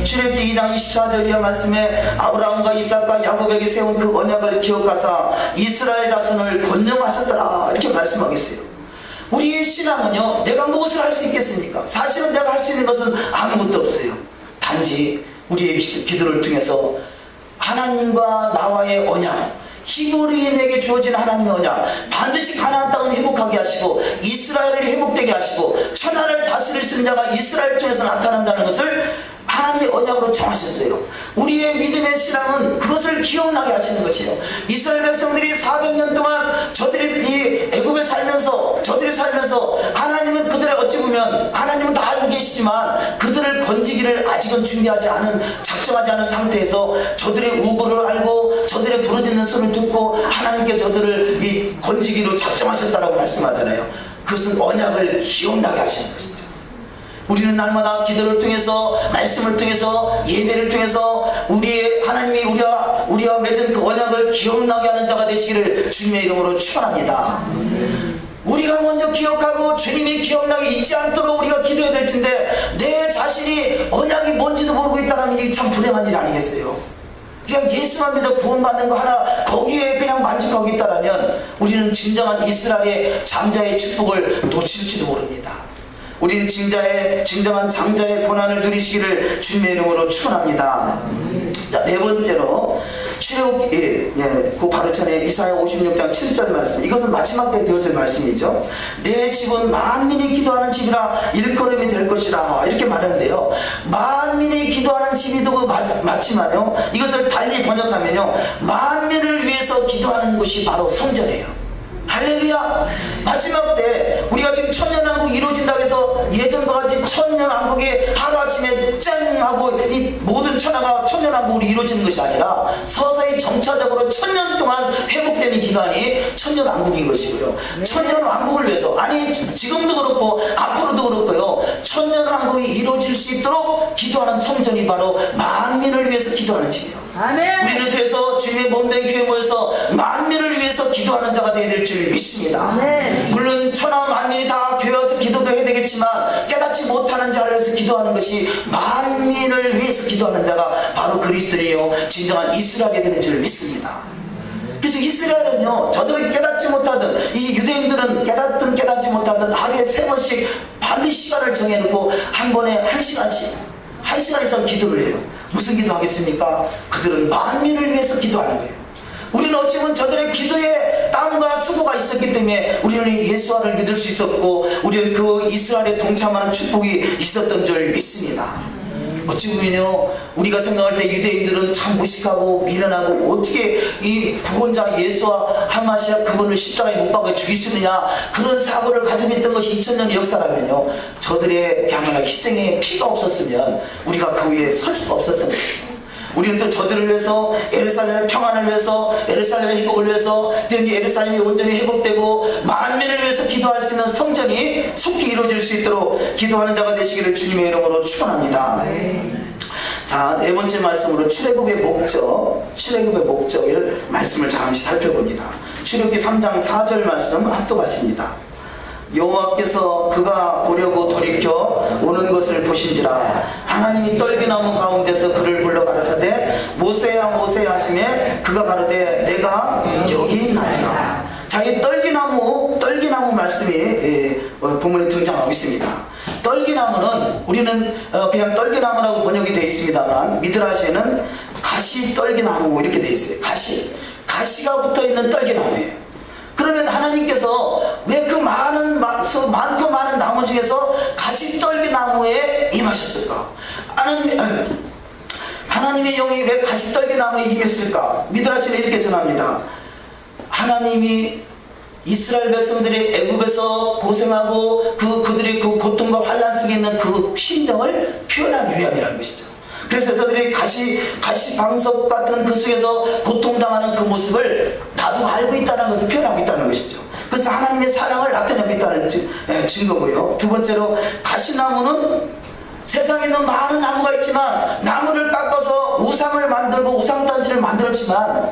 출애굽기 2장 24절 이하 말씀에 아브라함과 이삭과 야곱에게 세운 그 언약을 기억하사 이스라엘 자손을 권능하셨더라 이렇게 말씀하겠어요. 우리의 신앙은요, 내가 무엇을 할 수 있겠습니까? 사실은 내가 할 수 있는 것은 아무것도 없어요. 단지 우리의 기도를 통해서 하나님과 나와의 언약, 히브리인에게 주어진 하나님의 언약, 반드시 가나안 땅을 회복하게 하시고 이스라엘을 회복되게 하시고 천하를 다스릴 수 있는 자가 이스라엘 통해서 나타난다는 것을 하나님의 언약으로 정하셨어요. 우리의 믿음의 신앙은 그것을 기억나게 하시는 것이에요. 이스라엘 백성들이 400년 동안 저들이 이 애굽에 살면서 하나님은 그들의 어찌 보면 하나님은 다 알고 계시지만 그들을 건지기를 아직은 준비하지 않은, 작정하지 않은 상태에서 저들의 우고를 알고 저들의 부르짖는 소리를 듣고 하나님께 저들을 이 건지기로 작정하셨다라고 말씀하잖아요. 그것은 언약을 기억나게 하시는 것이죠. 우리는 날마다 기도를 통해서, 말씀을 통해서, 예배를 통해서 우리의 하나님이 우리와 맺은 그 언약을 기억나게 하는 자가 되시기를 주님의 이름으로 축원합니다. 우리가 먼저 기억하고 주님이 기억나게 잊지 않도록 우리가 기도해야 될 텐데, 내 자신이 언약이 뭔지도 모르고 있다면 이게 참 불행한 일 아니겠어요? 그냥 예수만 믿어 구원받는 거 하나 거기에 그냥 만족하고 있다면 우리는 진정한 이스라엘의 장자의 축복을 놓칠지도 모릅니다. 우리는 진정한 장자의 고난을 누리시기를 주님의 이름으로 축원합니다. 자, 네 번째로 출애굽기 그 바로 전에 이사야 56장 7절 말씀, 이것은 마지막 때 되어질 말씀이죠. 내 집은 만민이 기도하는 집이라 일컬음이 될 것이라, 이렇게 말하는데요. 만민이 기도하는 집이도 맞지만요, 이것을 달리 번역하면요, 만민을 위해서 기도하는 곳이 바로 성전이에요. 할렐루야. 마지막 때 우리가 지금 천년왕국이 이루어진다고 해서 예전과 같이 천년왕국이 하루아침에 짠 하고 이 모든 천하가 천년왕국으로 이루어지는 것이 아니라 서서히 점차적으로 천년 동안 회복되는 기간이 천년왕국인 것이고요. 천년왕국을 위해서, 아니 지금도 그렇고 앞으로도 그렇고요, 천년왕국이 이루어질 수 있도록 기도하는 성전이 바로 만민을 위해서 기도하는 집이에요. 아멘. 우리는 그래서 주님의 몸된 교회 모여서 만민을 위해서 기도하는 자가 되어야 될 줄 믿습니다. 아멘. 물론 천하 만민이 다 교회 와서 기도도 해야 되겠지만 깨닫지 못하는 자를 위해서 기도하는 것이, 만민을 위해서 기도하는 자가 바로 그리스도이요 진정한 이스라엘이 되는 줄 믿습니다. 그래서 이스라엘은요, 저들은 깨닫지 못하든 이 유대인들은 깨닫든 깨닫지 못하든 하루에 3번씩 반드시 시간을 정해놓고 한 번에 1시간 이상 기도를 해요. 무슨 기도 하겠습니까? 그들은 만민을 위해서 기도하는 거예요. 우리는 어찌보면 저들의 기도에 땀과 수고가 있었기 때문에 우리는 예수와를 믿을 수 있었고, 우리는 그 이스라엘에 동참하는 축복이 있었던 줄 믿습니다. 어찌 보면요, 우리가 생각할 때 유대인들은 참 무식하고 미련하고 어떻게 이 구원자 예수와 하마시아 그분을 십자가에 못 박아 죽일 수 있느냐, 그런 사고를 가지고 있던 것이 2000년의 역사라면요, 저들의 향한 희생의 피가 없었으면 우리가 그 위에 설 수가 없었던 것이죠. 우리는 또 저들을 위해서, 예루살렘의 평안을 위해서, 예루살렘의 회복을 위해서, 예루살렘이 온전히 회복되고 만민을 위해서 기도할 수 있는 성전이 속히 이루어질 수 있도록 기도하는 자가 되시기를 주님의 이름으로 축원합니다. 자, 네 번째 말씀으로 출애굽의 목적을 말씀을 잠시 살펴봅니다. 출애굽기 3장 4절 말씀 합독하십니다. 여호와께서 그가 보려고 돌이켜 오는 것을 보신지라, 하나님이 떨기나무 가운데서 그를 불러 가라사대 모세야 모세야 하시매 그가 가로되 내가 여기 있나이다. 자, 이 떨기나무 말씀이 본문에 등장하고 있습니다. 떨기나무는 우리는 그냥 떨기나무라고 번역이 되어 있습니다만, 미드라시에는 가시 떨기나무 이렇게 되어 있어요. 가시가 붙어 있는 떨기나무예요. 그러면 하나님께서 왜 그 많고 많은 나무 중에서 가시떨기 나무에 임하셨을까? 하나님의 영이 왜 가시떨기 나무에 임했을까? 미드라시는 이렇게 전합니다. 하나님이 이스라엘 백성들이 애굽에서 고생하고 그들이 그 고통과 환난 속에 있는 그 심정을 표현하기 위함이라는 것이죠. 그래서 저들이 가시 방석 같은 그 속에서 고통당하는 그 모습을 나도 알고 있다는 것을 표현하고 있다는 것이죠. 그래서 하나님의 사랑을 나타내고 있다는 증거고요. 두 번째로, 가시나무는 세상에 있는 많은 나무가 있지만 나무를 깎아서 우상을 만들고 우상단지를 만들었지만,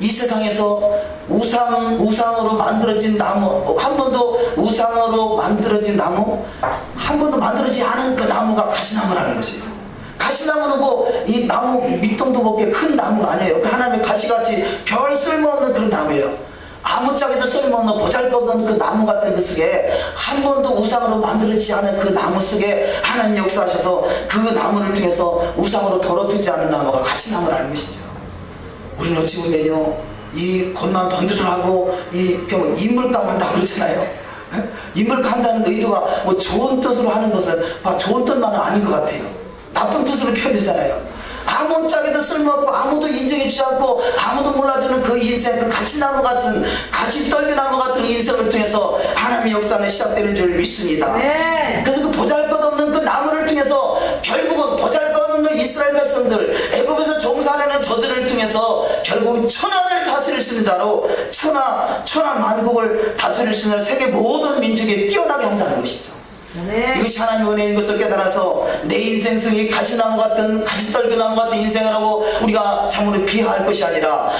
이 세상에서 우상으로 만들어진 나무, 한 번도 우상으로 만들어진 나무, 한 번도 만들어지지 않은 그 나무가 가시나무라는 것이에요. 가시나무는 이 나무 밑동도 먹게 큰 나무가 아니에요. 하나님의 가시같이 별 쓸모없는 그런 나무예요. 아무짝에도 쓸모없는 보잘것없는 그 나무 같은 그 속에, 한 번도 우상으로 만들어지지 않은 그 나무 속에 하나님 역사하셔서 그 나무를 통해서 우상으로 더럽히지 않은 나무가 가시나무라는 것이죠. 우리는 어찌 보면요, 이 겉만 번들하고 인물감 한다고 그러잖아요. 인물감 한다는 의도가 좋은 뜻으로 하는 것은 좋은 뜻만은 아닌 것 같아요. 나쁜 뜻으로 표현되잖아요. 아무 짝에도 쓸모없고 아무도 인정해주지 않고 아무도 몰라주는 그 인생, 그 가시나무 같은, 가시떨기나무 같은 인생을 통해서 하나님의 역사는 시작되는 줄 믿습니다. 네. 그래서 그 보잘것없는 그 통해서 결국 천하를 다스릴 수 있는 자로 천하 만국을 다스릴 수 있는 세계 모든 민족에 뛰어나게 한다는 것이죠. 이것이 하나님의 은혜인 것을 깨달아서 내 인생성이 가시나무 같은 가지떨기나무 같은 인생을 하고 우리가 참으로 비하할 것이 아니라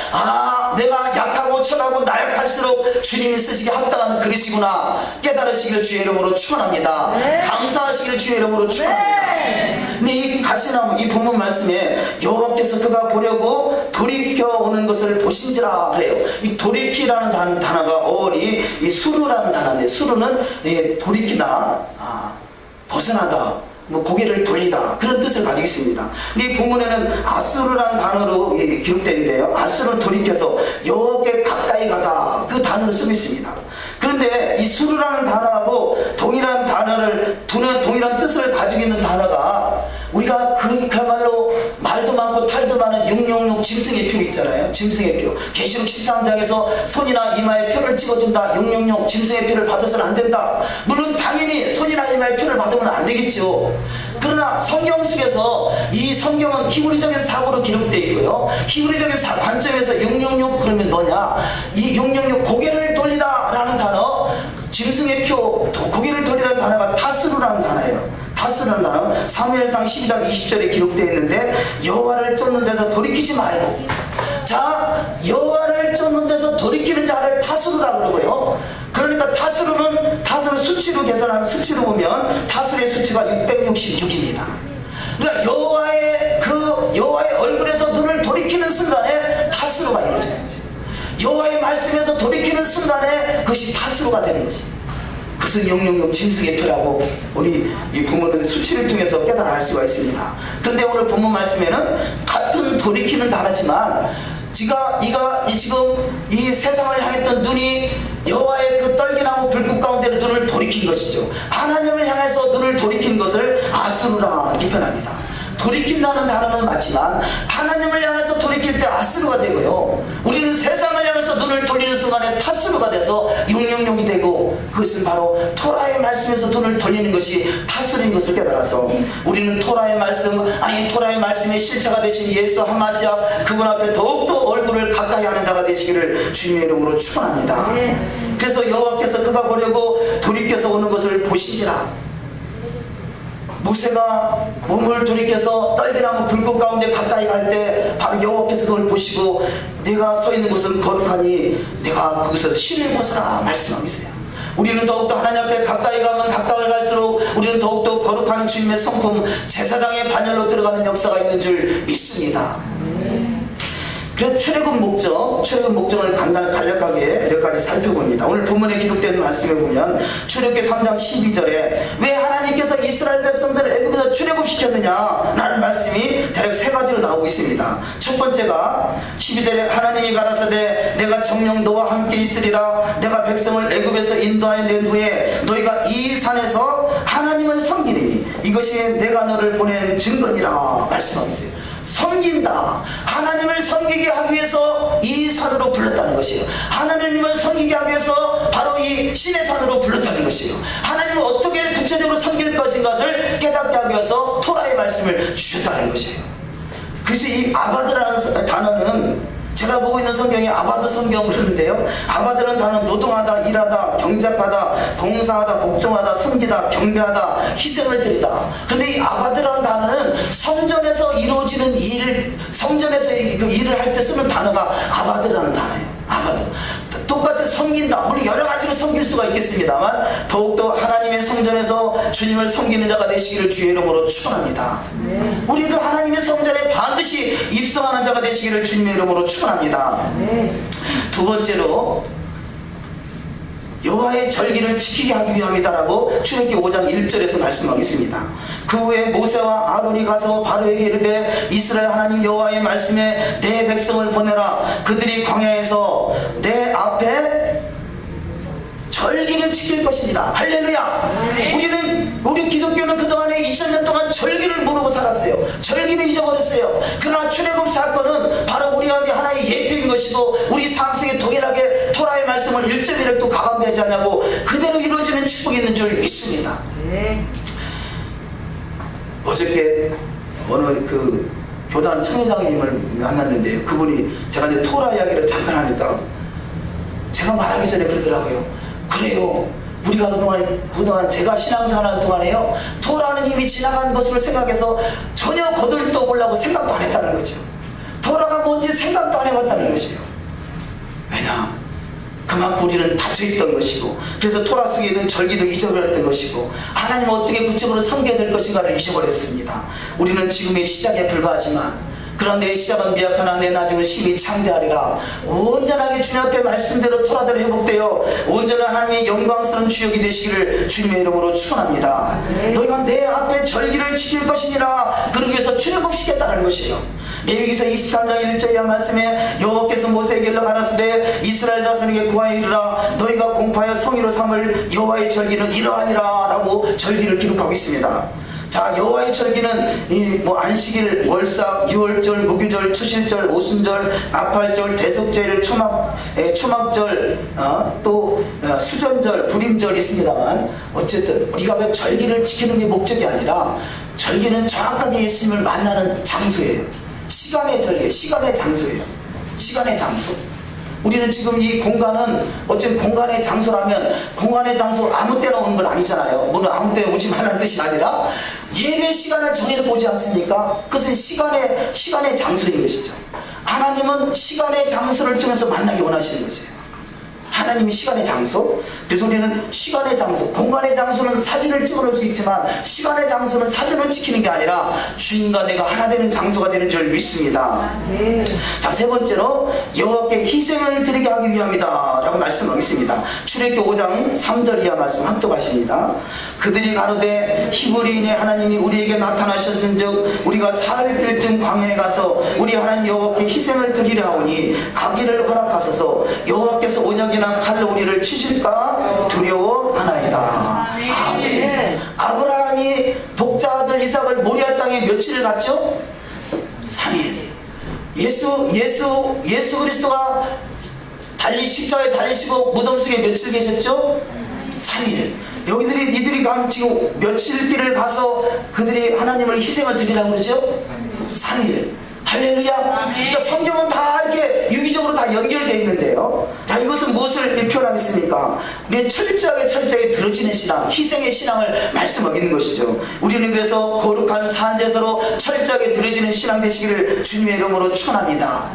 내가 약하고 천하고 나약할수록 주님이 쓰시기에 합당한 그릇이구나 깨달으시길 주의 이름으로 축원합니다. 감사하시길 주의 이름으로 축원합니다. 근데 이 가시나무 이 본문 말씀에 여호와께서 그가 보려고 돌이켜 오는 것을 보신지라 그래요. 이 돌이키라는 단어가 어원이 이 수르라는 단어인데 수르는 돌이키다, 벗어나다, 고개를 돌리다 그런 뜻을 가지고 있습니다. 근데 이 본문에는 아수르라는 단어로 기록되어 있는데요, 아수르는 돌이켜서 여호와께 가까이 가다 그 단어를 쓰고 있습니다. 그런데 이 수르라는 단어하고 동일한 뜻을 가지고 있는 단어가 우리가 그야말로 말도 많고 탈도 많은 666 짐승의 표 있잖아요. 짐승의 표. 계시록 13장에서 손이나 이마에 표를 찍어준다. 666 짐승의 표를 받아서는 안 된다. 물론 당연히 손이나 이마에 표를 받으면 안 되겠죠. 그러나 성경 속에서 이 성경은 히브리적인 사고로 기록되어 있고요, 히브리적인 관점에서 666 그러면 뭐냐, 이 666 고개를 돌리다 라는 단어, 짐승의 표 고개를 돌리다는 단어가 타스루라는 단어예요. 타스라는 단어 사무엘상 12장 20절에 기록되어 있는데 여호와를 쫓는 데서 돌이키지 말고, 자 여호와를 쫓는 데서 돌이키는 자를 타스루라 그러고요. 그러니까 타스루는 수치로 계산하면 수치로 보면 타스루의 수치가 666입니다. 그러니까 여호와의 얼굴에서 눈을 돌이키는 순간에 타스루가 이루어지는 거죠. 여호와의 말씀에서 돌이키는 순간에 그것이 타스루가 되는 거죠. 그것은 666 짐승의 표라고 우리 이 부모들의 수치를 통해서 깨달아 알 수가 있습니다. 그런데 오늘 본문 말씀에는 같은 돌이키는 단어지만 지금 이 세상을 향했던 눈이 여호와의 그 떨기나무 불꽃 가운데로 눈을 돌이킨 것이죠. 하나님을 향해서 눈을 돌이킨 것을 아수르라 이렇게 표현합니다. 돌이킨다는 단어는 맞지만 하나님을 향해서 돌이킬 때 아수르가 되고요, 우리는 세상을 향해서 눈을 돌리는 순간에 타수르가 돼서 666이 되고, 그것은 바로 토라의 말씀에서 눈을 돌리는 것이 타수르인 것을 깨달아서 우리는 토라의 말씀의 실체가 되신 예수 한마시아 그분 앞에 더욱더 얼굴을 가까이 하는 자가 되시기를 주님의 이름으로 축원합니다. 그래서 여호와께서 그가 보려고 돌이켜서 오는 것을 보시지라. 모세가 몸을 돌이켜서 떨기나무 불꽃 가운데 가까이 갈 때 바로 여호와께서 그걸 보시고 내가 서 있는 곳은 거룩하니 내가 그곳에서 신을 벗어라 말씀하고 있어요. 우리는 더욱더 하나님 앞에 가까이 가면 가까이 갈수록 우리는 더욱더 거룩한 주님의 성품 제사장의 반열로 들어가는 역사가 있는 줄 믿습니다. 그래서 출애굽 목적을 간략하게 몇 가지 살펴봅니다. 오늘 본문에 기록된 말씀에 보면 출애굽기 3장 12절에 왜 하나님께서 이스라엘 백성들을 애굽에서 출애굽시켰느냐 라는 말씀이 대략 세 가지로 나오고 있습니다. 첫 번째가 12절에 하나님이 가라사대 내가 정녕 너와 함께 있으리라. 내가 백성을 애굽에서 인도하여 낸 후에 너희가 이 산에서 하나님을 섬기니 이것이 내가 너를 보낸 증거니라 말씀하고 있어요. 섬긴다. 하나님을 섬기게 하기 위해서 이 산으로 불렀다는 것이에요. 하나님을 섬기게 하기 위해서 바로 이 신의 산으로 불렀다는 것이에요. 하나님을 어떻게 구체적으로 섬길 것인가를 깨닫게 하기 위해서 토라의 말씀을 주셨다는 것이에요. 그래서 이 아바드라는 단어는 제가 보고 있는 성경이 아바드 성경 그러는데요, 아바드라는 단어는 노동하다, 일하다, 경작하다, 봉사하다, 복종하다, 섬기다, 경배하다, 희생을 드리다. 그런데 이 아바드라는 단어는 성전에서 이루어지는 성전에서 그 일을 할 때 쓰는 단어가 아바드라는 단어예요. 아바드. 똑같이 섬긴다. 물론 여러 가지로 섬길 수가 있겠습니다만 더욱더 하나님의 성전에서 주님을 섬기는 자가 되시기를 주의 이름으로 축원합니다. 우리도 하나님의 성전에 반드시 입성하는 자가 되시기를 주님의 이름으로 축원합니다. 두 번째로 여호와의 절기를 지키게 하기 위함이다라고 출애굽기 5장 1절에서 말씀하고 있습니다. 그 후에 모세와 아론이 가서 바로에게 이르되 이스라엘 하나님 여호와의 말씀에 내 백성을 보내라. 그들이 광야에서 내 앞에 절기를 지킬 것이니라. 할렐루야. 우리 기독교는 그동안에 2000년 동안 절기를 모르고 살았어요. 절기를 잊어버렸어요. 그러나 출애굽 사건은 바로 우리에게 하나의 예표인 것이고 우리 삶 속에 동일하게 토라의 말씀을 1.1도 가감되지 않냐고 그대로 이루어지는 축복이 있는 줄 믿습니다. 어저께 어느 그 교단 총회장님을 만났는데요. 그분이 제가 이제 토라 이야기를 잠깐 하니까 제가 말하기 전에 그러더라고요. 그래요. 우리가 그동안 제가 신앙생활하는 동안에요. 토라는 이미 지나간 것으로 생각해서 전혀 거들떠 보려고 생각도 안 했다는 거죠. 토라가 뭔지 생각도 안 해봤다는 것이에요. 왜냐? 그만큼 우리는 닫혀있던 것이고, 그래서 토라 속에 있는 절기도 잊어버렸던 것이고, 하나님 어떻게 구체적으로 섬겨야 될 것인가를 잊어버렸습니다. 우리는 지금의 시작에 불과하지만, 그런 내 시작은 미약하나 내 나중은 심히 창대하리라. 온전하게 주님 앞에 말씀대로 토라대로 회복되어 온전한 하나님의 영광스러운 주역이 되시기를 주님의 이름으로 축원합니다. 너희가 내 앞에 절기를 지킬 것이니라. 그러기 위해서 출애굽시켰다는 것이에요. 레위기서 23장 1절의 말씀에 여호와께서 모세에게 가라사대 이스라엘 자손에게 구하여 이르라. 너희가 공포하여 성의로 삼을 여호와의 절기는 이러하니라 라고 절기를 기록하고 있습니다. 자, 여호와의 절기는 안식일, 월삭, 유월절, 무교절, 추실절, 오순절, 나팔절, 대속절, 초막절, 또 수전절, 불임절 있습니다만, 어쨌든 우리가 왜 절기를 지키는 게 목적이 아니라 절기는 정확하게 예수님을 만나는 장소예요. 시간의 절기예요. 시간의 장소예요. 시간의 장소. 우리는 지금 이 공간은 어쨌든 공간의 장소라면 공간의 장소 아무 때나 오는 건 아니잖아요. 물론 아무 때나 오지 말라는 뜻이 아니라 예배 시간을 정해놓고 오지 않습니까? 그것은 시간의 장소인 것이죠. 하나님은 시간의 장소를 통해서 만나기 원하시는 것이에요. 하나님이 시간의 장소. 그래서 우리는 시간의 장소, 공간의 장소는 사진을 찍어놓을 수 있지만 시간의 장소는 사진을 지키는 게 아니라 주님과 내가 하나 되는 장소가 되는 줄 믿습니다. 자, 세 번째로 여호와께 희생을 드리게 하기 위함이다 라고 말씀하겠습니다. 출애굽기 5장 3절 이하 말씀 합독하십니다. 그들이 가로되 히브리인의 하나님이 우리에게 나타나셨은즉 우리가 사흘 뜰쯤 광야에 가서 우리 하나님 여호와께 희생을 드리려 하오니 가기를 허락하소서. 여호와께서 온역이나 칼로 우리를 치실까 두려워하나이다. 아멘. 아브라함이 독자 아들 이삭을 모리아 땅에 며칠을 갔죠? 3일. 예수 그리스도가 십자가에 달리시고 무덤 속에 며칠 계셨죠? 3일. 이들이 지금 며칠 길을 가서 그들이 하나님을 희생을 드리라고 그러죠? 3일. 할렐루야. 그러니까 성경은 다 이렇게 유기적으로 다 연결되어 있는데요. 자, 이것은 무엇을 표현하겠습니까? 우리의 철저하게 들어지는 신앙, 희생의 신앙을 말씀하고 있는 것이죠. 우리는 그래서 거룩한 산제사로 철저하게 들어지는 신앙 되시기를 주님의 이름으로 축원합니다.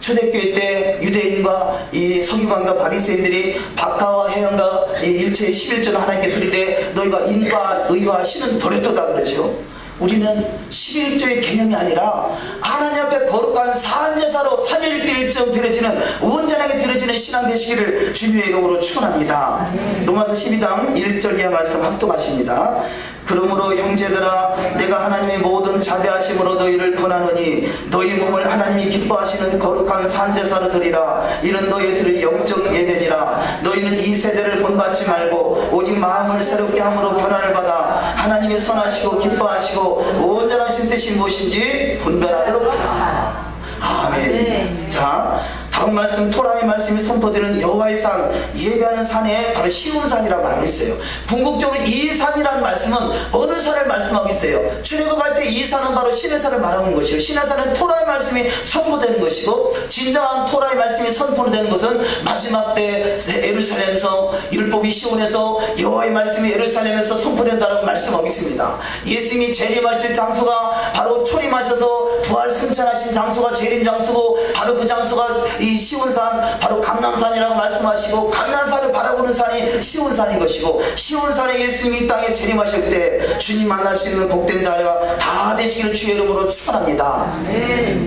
초대교회 때 유대인과 이 서기관과 바리새인들이 박하와 해양과 일체의 11조를 하나님께 드리되 너희가 인과 의와 신은 버렸도다 그러죠. 우리는 11조의 개념이 아니라 하나님 앞에 거룩한 산제사로 3일길쯤 드려지는 온전하게 드려지는 신앙 되시기를 주님의 이름으로 축원합니다. 로마서 12장 1절 이하 말씀 합독하십니다. 그러므로 형제들아 내가 하나님의 모든 자비하심으로 너희를 권하노니 너희 몸을 하나님이 기뻐하시는 거룩한 산제사로 드리라. 이는 너희들의 영적 예배니라. 너희는 이 세대를 본받지 말고 오직 마음을 새롭게 함으로 변화를 받아 하나님의 선하시고 기뻐하시고 온전하신 뜻이 무엇인지 분별하도록 하라. 아멘. 자, 다음 말씀, 토라의 말씀이 선포되는 여호와의 산, 예배하는 산에 바로 시온산이라고 말하고 있어요. 궁극적으로 이 산이라는 말씀은 어느 산을 말씀하고 있어요? 출애굽할 때 이 산은 바로 신의 산을 말하는 것이요, 신의 산은 토라의 말씀이 선포되는 것이고, 진정한 토라의 말씀이 선포되는 것은 마지막 때 예루살렘에서, 율법이 시온에서, 여호와의 말씀이 예루살렘에서 선포된다라고 말씀하고 있습니다. 예수님이 재림하실 장소가 바로 초림하셔서 부활 승천하신 장소가 재림 장소고, 바로 그 장소가 이 시온산, 바로 감람산이라고 말씀하시고, 감람산을 바라보는 산이 시온산인 것이고, 시온산에 예수님이 이 땅에 재림하실 때 주님 만날 수 있는 복된 자리가 다 되시기를 주의 이름으로 축원합니다.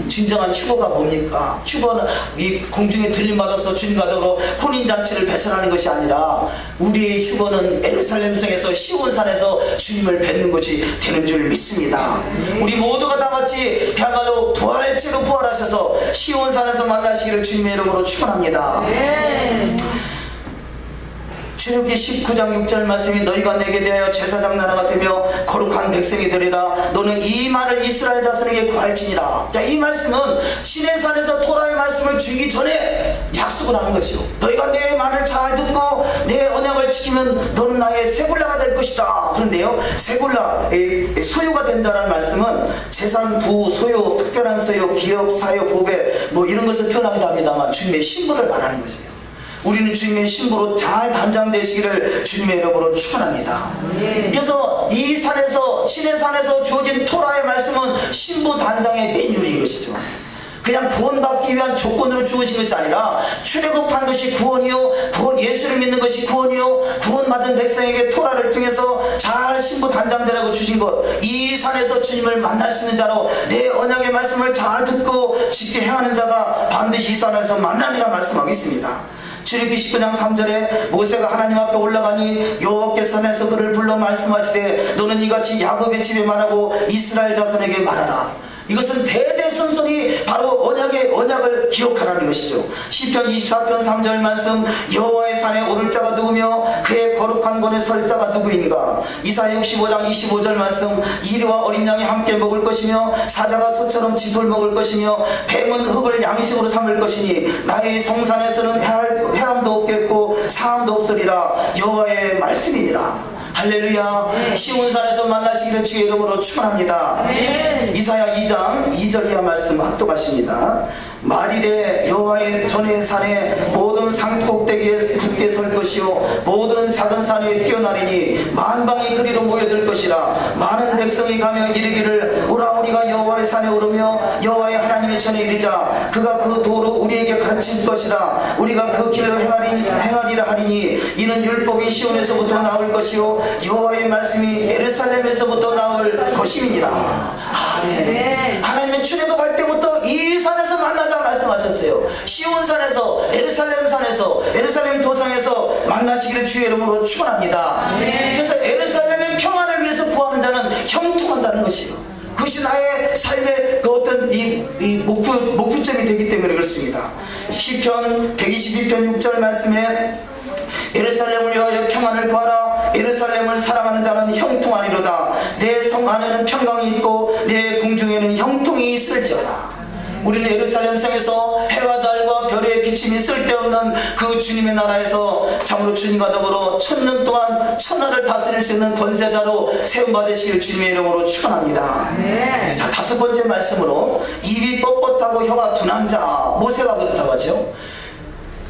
진정한 휴거가 뭡니까? 휴거는 이 공중에 들림받아서 주님과 더불어 혼인잔치를 배설하는 것이 아니라 우리의 휴거는 예루살렘 성에서 시온산에서 주님을 뵙는 것이 되는 줄 믿습니다. 우리 모두가 다 같이 그야말로 부활체로 부활하셔서 시온산에서 만나시기를 주님의 이름으로 축원합니다. 출애굽기 19장 6절 말씀이 너희가 내게 대하여 제사장 나라가 되며 거룩한 백성이 되리라. 너는 이 말을 이스라엘 자손에게 고할지니라. 자, 이 말씀은 시내산에서 토라의 말씀을 주기 전에 약속을 하는 것이요. 너희가 내 말을 잘 듣고 내 언약을 지키면 너는 나의 세굴라가 될 것이다. 그런데요, 세굴라, 소유가 된다는 말씀은 재산, 부, 소유, 특별한 소유, 기업, 사유, 보배 뭐 이런 것을 표현하기도 합니다만 주님의 신분을 말하는 것이에요. 우리는 주님의 신부로 잘 단장되시기를 주님의 이름으로 축원합니다. 그래서 이 산에서, 신의 산에서 주어진 토라의 말씀은 신부 단장의 매뉴얼인 것이죠. 그냥 구원받기 위한 조건으로 주어진 것이 아니라 출애굽한 것이 구원이요, 예수를 믿는 것이 구원이요, 구원받은 백성에게 토라를 통해서 잘 신부 단장되라고 주신 것. 이 산에서 주님을 만날 수 있는 자로 내 언약의 말씀을 잘 듣고 쉽게 행하는 자가 반드시 이 산에서 만나리라 말씀하고 있습니다. 출애굽기 19장 3절에 모세가 하나님 앞에 올라가니 여호와께서 산에서 그를 불러 말씀하시되 너는 이같이 야곱의 집에 말하고 이스라엘 자손에게 말하라. 이것은 대대손손이 바로 언약을 기록하라는 것이죠. 시편 24편 3절 말씀, 여호와의 산에 오를 자가 누구며 그의 거룩한 곳에 설 자가 누구인가. 이사야 65장 25절 말씀, 이리와 어린 양이 함께 먹을 것이며 사자가 소처럼 짚을 먹을 것이며 뱀은 흙을 양식으로 삼을 것이니 나의 성산에서는 해함도 없겠고 사함도 없으리라. 여호와의 말씀이니라. 할렐루야. 시온산에서 만나시기를 주의 이름으로 축원합니다. 이사야 2장 2절 이하 말씀 합독하십니다. 말일에 여호와의 전의 산에 모든 산꼭대기에 굳게 설 것이요 모든 작은 산에 뛰어나리니 만방이 그리로 모여들 것이라. 많은 백성이 가며 이르기를 오라, 우리가 여호와의 산에 오르며 여호와의 하나님의 전에 이르자. 그가 그 도로 우리에게 가르칠 것이라. 우리가 그 길로 행하리라 하리니 이는 율법이 시온에서부터 나올 것이요 여호와의 말씀이 예루살렘에서부터 나올 것임이니라. 아멘. 하나님은 출애굽할 때부터 이 산에서 만나자 말씀하셨어요. 시온산에서, 예루살렘 도상에서 만나시기를 주의 이름으로 축원합니다. 그래서 예루살렘의 평안을 위해서 구하는 자는 형통한다는 것이에요. 그것이 나의 삶의 그 어떤 이 목표점이 되기 때문에 그렇습니다. 시편 122편 6절 말씀에 예루살렘을 위하여 평안을 구하라. 예루살렘을 사랑하는 자는 형통하리로다. 내 성 안에는 평강이 있고 내 궁중에는 형통이 있을지어다. 우리는 예루살렘 성에서 해와 달과 별의 비침이 쓸데없는 그 주님의 나라에서 참으로 주님과 더불어 1000년 동안 천하를 다스릴 수 있는 권세자로 세움받으시길 주님의 이름으로 축원합니다. 자, 5번째 말씀으로 입이 뻣뻣하고 혀가 둔한 자. 모세가 그렇다고 하죠.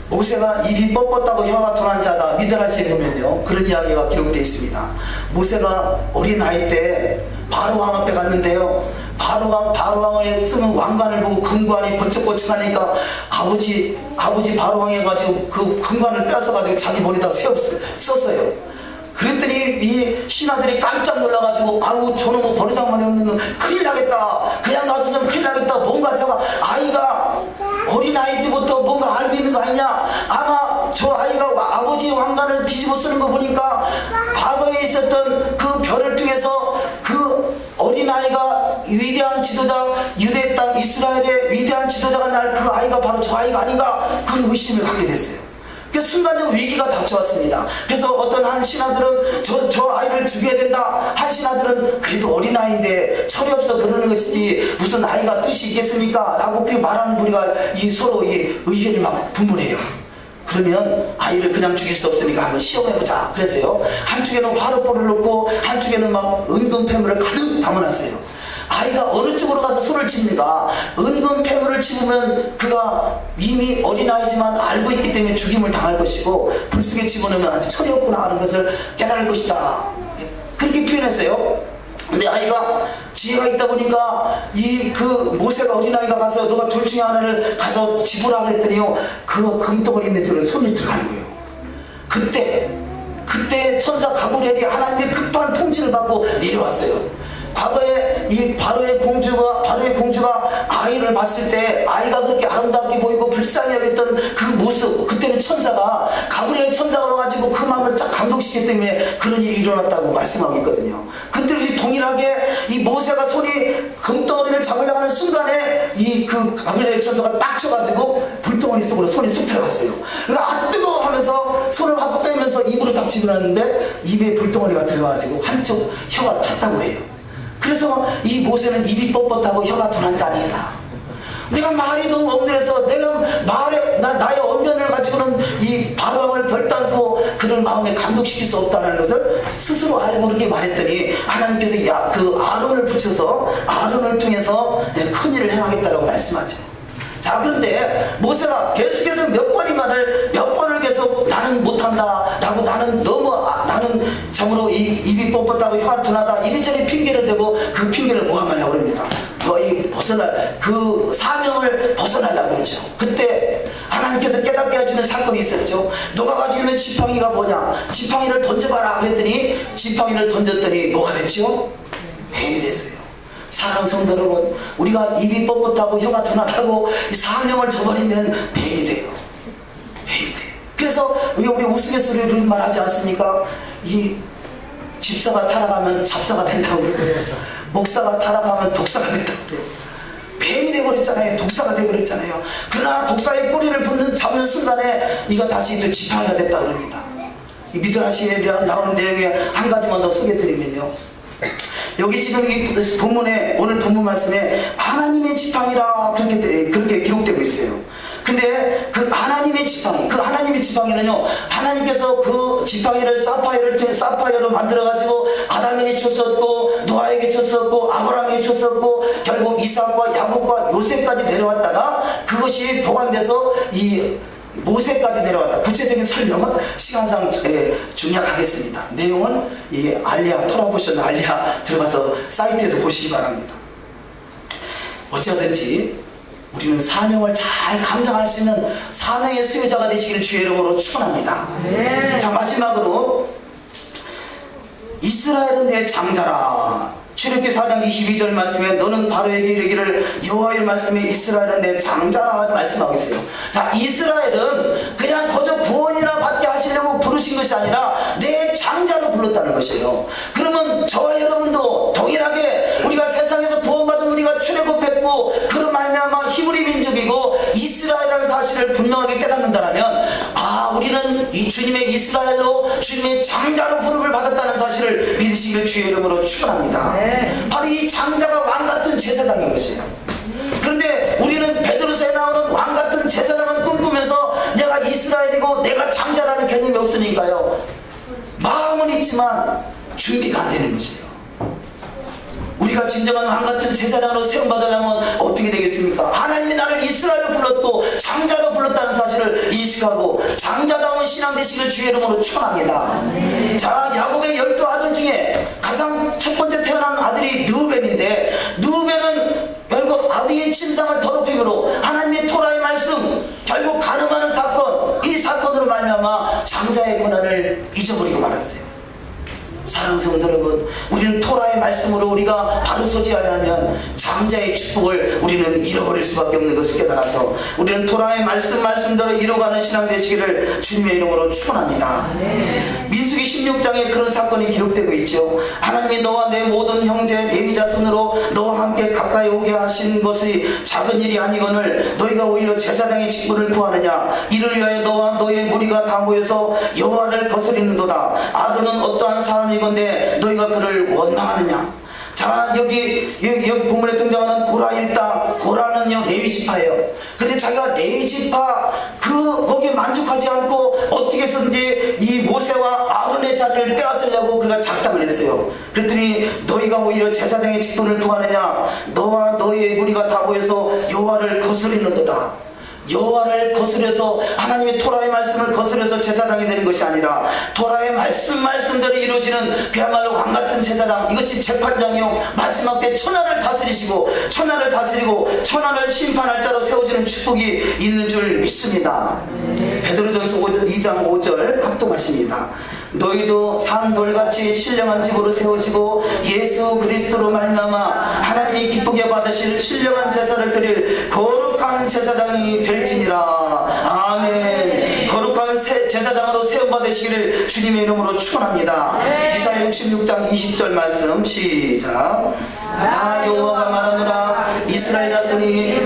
모세가 입이 뻣뻣하고 혀가 둔한 자다. 미드라시에 보면요 그런 이야기가 기록되어 있습니다. 모세가 어린 나이 때 바로왕 앞에 갔는데요, 바로왕을 쓰는 왕관을 보고 금관이 번쩍번쩍하니까 아버지 바로왕이 해가지고 그 금관을 뺏어가지고 자기 머리에다 썼어요. 그랬더니 이 신하들이 깜짝 놀라가지고 아우 저놈의 버리장만이 없는 큰일 나겠다, 그냥 놔뒀으면 큰일 나겠다, 뭔가 저가 아이가 어린아이 때부터 뭔가 알고 있는 거 아니냐. 아마 저 아이가 아버지 왕관을 뒤집어 쓰는 거 보니까 과거에 있었던 그 별을 통해서 그 어린아이가 위대한 지도자, 유대 땅 이스라엘의 위대한 지도자가 날 그 아이가 바로 저 아이가 아닌가, 그런 의심을 갖게 됐어요. 그래서 순간적으로 위기가 닥쳐왔습니다. 그래서 어떤 한 신하들은 저 아이를 죽여야 된다, 한 신하들은 그래도 어린아이인데 철이 없어 그러는 것이지 무슨 아이가 뜻이 있겠습니까? 라고 그렇게 말하는 분이가 서로 의견이 막 분분해요. 그러면 아이를 그냥 죽일 수 없으니까 한번 시험해보자. 그래서요, 한쪽에는 화롯불을 놓고 한쪽에는 막 은근 폐물을 가득 담아놨어요. 아이가 어느 쪽으로 가서 손을 칩니까? 은근 폐물을 집으면 그가 이미 어린아이지만 알고 있기 때문에 죽임을 당할 것이고, 불속에 집어넣으면 아직 철이 없구나 하는 것을 깨달을 것이다. 그렇게 표현했어요. 근데 아이가 지혜가 있다 보니까 그 모세가 어린아이가 가서 너가 둘 중에 하나를 가서 집으라 그랬더니요, 그 금덩어리 있는 데로 손이 들어가는 거예요. 그때 천사 가브리엘이 하나님의 급한 통치를 받고 내려왔어요. 과거에 이 바로의 공주가 아이를 봤을 때 아이가 그렇게 아름답게 보이고 불쌍히 여겼던 그 모습, 그때는 가브리엘 천사가 와가지고 그 마음을 쫙 감동시켰기 때문에 그런 일이 일어났다고 말씀하고 있거든요. 그때 동일하게 이 모세가 손이 금덩어리를 잡으려고 하는 순간에 그 가브리엘 천사가 딱 쳐가지고 불덩어리 속으로 손이 쑥 들어갔어요. 그러니까 아 뜨거워 하면서 손을 확 빼면서 입으로 딱 집어넣는데 입에 불덩어리가 들어가가지고 한쪽 혀가 탔다고 해요. 그래서 이 모세는 입이 뻣뻣하고 혀가 둔한 자리이다. 내가 말이 너무 엉들어서 내가 나의 언변을 가지고는 이 바로왕을 결단코 그를 마음에 감동시킬 수 없다는 것을 스스로 알고 그렇게 말했더니 하나님께서 그 아론을 붙여서 아론을 통해서 큰 일을 행하겠다라고 말씀하죠. 자, 그런데 모세가 계속해서 몇 번을 계속 나는 못한다 라고 나는 참으로 입이 뻣뻣하고 혀가 둔하다 이리저리 핑계를 대고 그 핑계를 모함하려고 합니다. 거의 그 사명을 벗어나려고 그러죠. 그때 하나님께서 깨닫게 해주는 사건이 있었죠. 너가 가지고 있는 지팡이가 뭐냐, 지팡이를 던져봐라 그랬더니 지팡이를 던졌더니 뭐가 됐죠? 뱀이 됐어요. 사랑하는 성도 여러분, 우리가 입이 뻣뻣하고 혀가 둔하다고 사명을 저버리면 뱀이 돼요. 뱀이 돼요. 그래서 우리 우스갯소리로 말하지 않습니까? 이 집사가 타락하면 잡사가 된다고 그래요. 목사가 타락하면 독사가 된다고 그래요. 뱀이 되어버렸잖아요. 독사가 되어버렸잖아요. 그러나 독사의 꼬리를 잡는 순간에 이가 다시 또 지팡이가 됐다고 합니다. 이 미드라시에 나오는 내용에 한 가지만 더 소개해드리면요, 여기 지금 이 본문에, 오늘 본문 말씀에 하나님의 지팡이라 그렇게 기록되고 있어요. 근데 그 하나님의 지팡이는요, 하나님께서 그 지팡이를 사파이어로 만들어가지고 아담에게 줬었고, 노아에게 줬었고, 아브라함에게 줬었고, 결국 이삭과 야곱과 요셉까지 내려왔다가 그것이 보관돼서 이 모세까지 내려왔다. 구체적인 설명은 시간상 중략하겠습니다. 내용은 이 토라보션 알리아 들어가서 사이트에서 보시기 바랍니다. 어찌하든지 우리는 사명을 잘 감당할 수 있는 사명의 수요자가 되시기를 주의 이름으로 축원합니다. 네. 자, 마지막으로 이스라엘은 내 장자라. 출애굽기 4장 22절 말씀에 너는 바로에게 이르기를 여호와의 말씀에 이스라엘은 내 장자라 말씀하고 있어요. 자, 이스라엘은 그냥 거저 구원이나 받게 하시려고 부르신 것이 아니라 내 장자로 불렀다는 것이에요. 그러면 저와 여러분도 동일하게 우리가 세상에서 구원받은 우리가 출애굽했고 그런 말미암아 히브리 민족이고 이스라엘이라는 사실을 분명하게 깨닫는다면, 우리는 이 주님의 이스라엘로 주님의 장자로 부름을 받았다는 사실을 믿으시기를 주의 이름으로 축원합니다. 네. 바로 이 장자가 왕같은 제사장인 것이에요. 그런데 우리는 베드로서에 나오는 왕같은 제사장을 꿈꾸면서 내가 이스라엘이고 내가 장자라는 개념이 없으니까요, 마음은 있지만 준비가 안 되는 것이에요. 우리가 진정한 왕같은 제사장으로 세움받으려면 어떻게 되겠습니까? 하나님이 나를 이스라엘로 불렀고 장자로 불렀다는 사실을 인식하고 장자다운 신앙 되시기를 주의 이름으로 축원합니다. 자, 야곱의 12아들 중에 가장 첫 번째 태어난 아들이 르우벤인데, 르우벤은 결국 아비의 침상을 더럽힘으로 하나님의 토라의 말씀, 결국 간음하는 사건, 이 사건으로 말미암아 장자의 권한을 잊어버리고 말았어요. 사랑하는 성도 여러분, 우리는 토라의 말씀으로 우리가 바로 서지 않으면 장자의 축복을 우리는 잃어버릴 수밖에 없는 것을 깨달아서 우리는 토라의 말씀대로 이뤄가는 신앙 되시기를 주님의 이름으로 축원합니다. 민수기 16장에 그런 사건이 기록되고 있죠. 하나님이 너와 내 모든 형제 레위자 손으로 너와 함께 가까이 오게 하신 것이 작은 일이 아니거늘 너희가 오히려 제사장의 직분을 구하느냐. 이를 위하여 너와 너의 무리가 다 모여서 여호와를 거스리는도다. 아론은 어떠한 사람이건대 너희가 그를 원망하느냐. 자, 여기 본문에 등장하는 고라 일당, 고라는요 레위지파예요. 그런데 자기가 레위지파 거기에 만족하지 않고 어떻게 해서든지 이 모세와 아론의 자리를 빼앗으려고 그가 작당을 했어요. 그랬더니 너희가 오히려 제사장의 직분을 구하느냐. 너와 너희의 무리가 다 모여서 여호와를 거스리는도다. 여호와를 거스려서 하나님의 토라의 말씀을 거스려서 제사장이 되는 것이 아니라 토라의 말씀대로 이루어지는 그야말로 왕같은 제사장, 이것이 재판장이요 마지막 때 천하를 다스리고 천하를 심판할 자로 세워지는 축복이 있는 줄 믿습니다. 베드로전서 2장 5절 합독하십니다. 너희도 산 돌같이 신령한 집으로 세워지고 예수 그리스도로 말미암아 하나님이 기쁘게 받으실 신령한 제사를 드릴 거룩한 제사장이 될지니라. 아멘. 거룩한 제사장으로 세움받으시기를 주님의 이름으로 축원합니다. 이사야 66장 20절 말씀 시작. 나 여호와가 말하노라. 이스라엘 자손이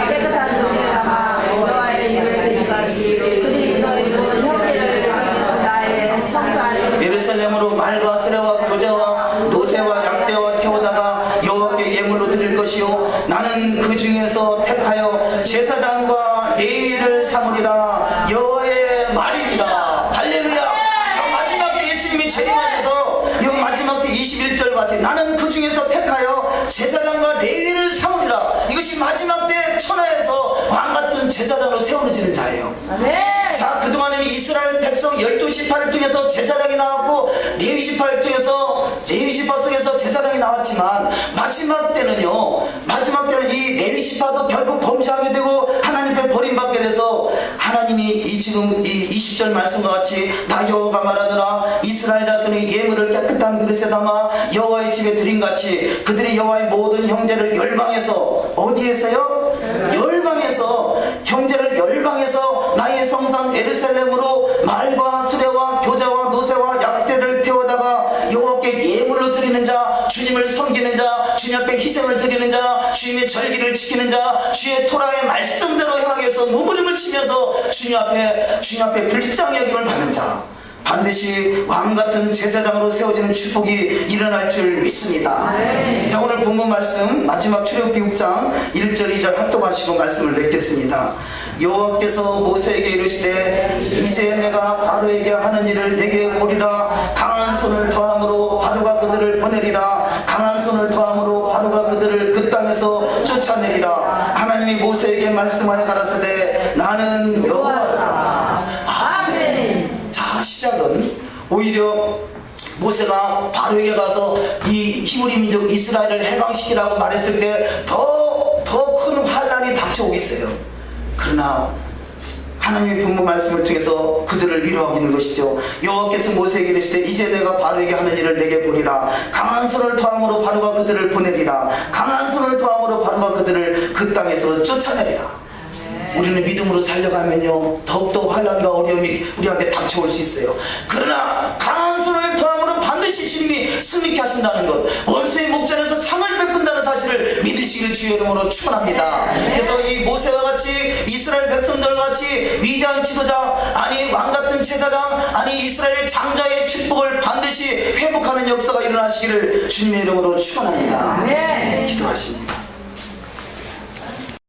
깨끗한 손에 담아 여호와의 이름을 지키시기 그들이 너희도 형제를 나는 그 중에서 택하여 제사장과 레위를 삼으리라. 여호와의 말이니라. 할렐루야. 저 마지막 때 예수님이 재림하셔서 이 마지막 때 21절 같이 나는 그 중에서 택하여 제사장과 레위를 삼으리라. 이것이 마지막 때 천하에서 왕같은 제사장으로 세워지는 자예요. 자, 그동안에는 이스라엘 백성 12지파를 통해서 제사장이 나왔고 레위지파를 통해서 레위지파 속에서 제사장이 나왔지만 마지막 때는 이 레위지파도 결국 범죄하게 되고 하나님 앞에 버림받게 돼서 하나님이 지금 이 20절 말씀과 같이 나 여호와가 말하더라. 이스라엘 자손이 예물을 깨끗한 그릇에 담아 여호와의 집에 드림같이 그들이 여호와의 모든 형제를 열방에서 어디에서요? 열방에서 형제를 열방에서 나의 성산 에르살렘으로 말과 수레와 교자와 노새와 약대를 태워다가 여호와께 예물로 드리는 자, 주님을 섬기는 자, 주님 앞에 희생을 드리는 자, 주님의 절기를 지키는 자, 주의 토라의 말씀대로 행하기 위해서 몸부림을 치면서 주님 앞에 불쌍히 여김을 받는 자, 반드시 왕같은 제사장으로 세워지는 축복이 일어날 줄 믿습니다. 자, 오늘 본문 말씀 마지막 출애굽기 6장 1절 2절 합독하시고 말씀을 맺겠습니다. 여호와께서 모세에게 이르시되 이제 내가 바로에게 하는 일을 내게 보리라. 강한 손을 더함으로 바로가 그들을 보내리라. 강한 손을 더함으로 바로가 그들을 그 땅에서 쫓아내리라. 하나님이 모세에게 말씀하여 가라사대 나는 여호와라. 아멘. 자, 시작은 오히려 모세가 바로에게 가서 이 히브리 민족 이스라엘을 해방시키라고 말했을 때 더 큰 환란이 닥쳐오고 있어요. 그러나 하나님의 분부 말씀을 통해서 그들을 위로하고 있는 것이죠. 여호와께서 모세에게 이르시되 이제 내가 바로에게 하는 일을 내게 보리라. 강한 손을 더함으로 바로가 그들을 보내리라. 강한 손을 더함으로 바로가 그들을 그 땅에서 쫓아내리라. 우리는 믿음으로 살려가면요 더욱더 환난과 어려움이 우리한테 닥쳐올 수 있어요. 그러나 강한 손을 더함으로 반드시 주님이 승리케 하신다는 것, 원수의 목전에서 상을 베푼다는 사실을 믿으시길 주의 이름으로 축원합니다. 그래서 이 모세와 같이 이스라엘 백성들과 같이 위대한 지도자, 아니 왕같은 제사장, 아니 이스라엘 장자의 축복을 반드시 회복하는 역사가 일어나시기를 주님의 이름으로 축원합니다. 기도하십니다.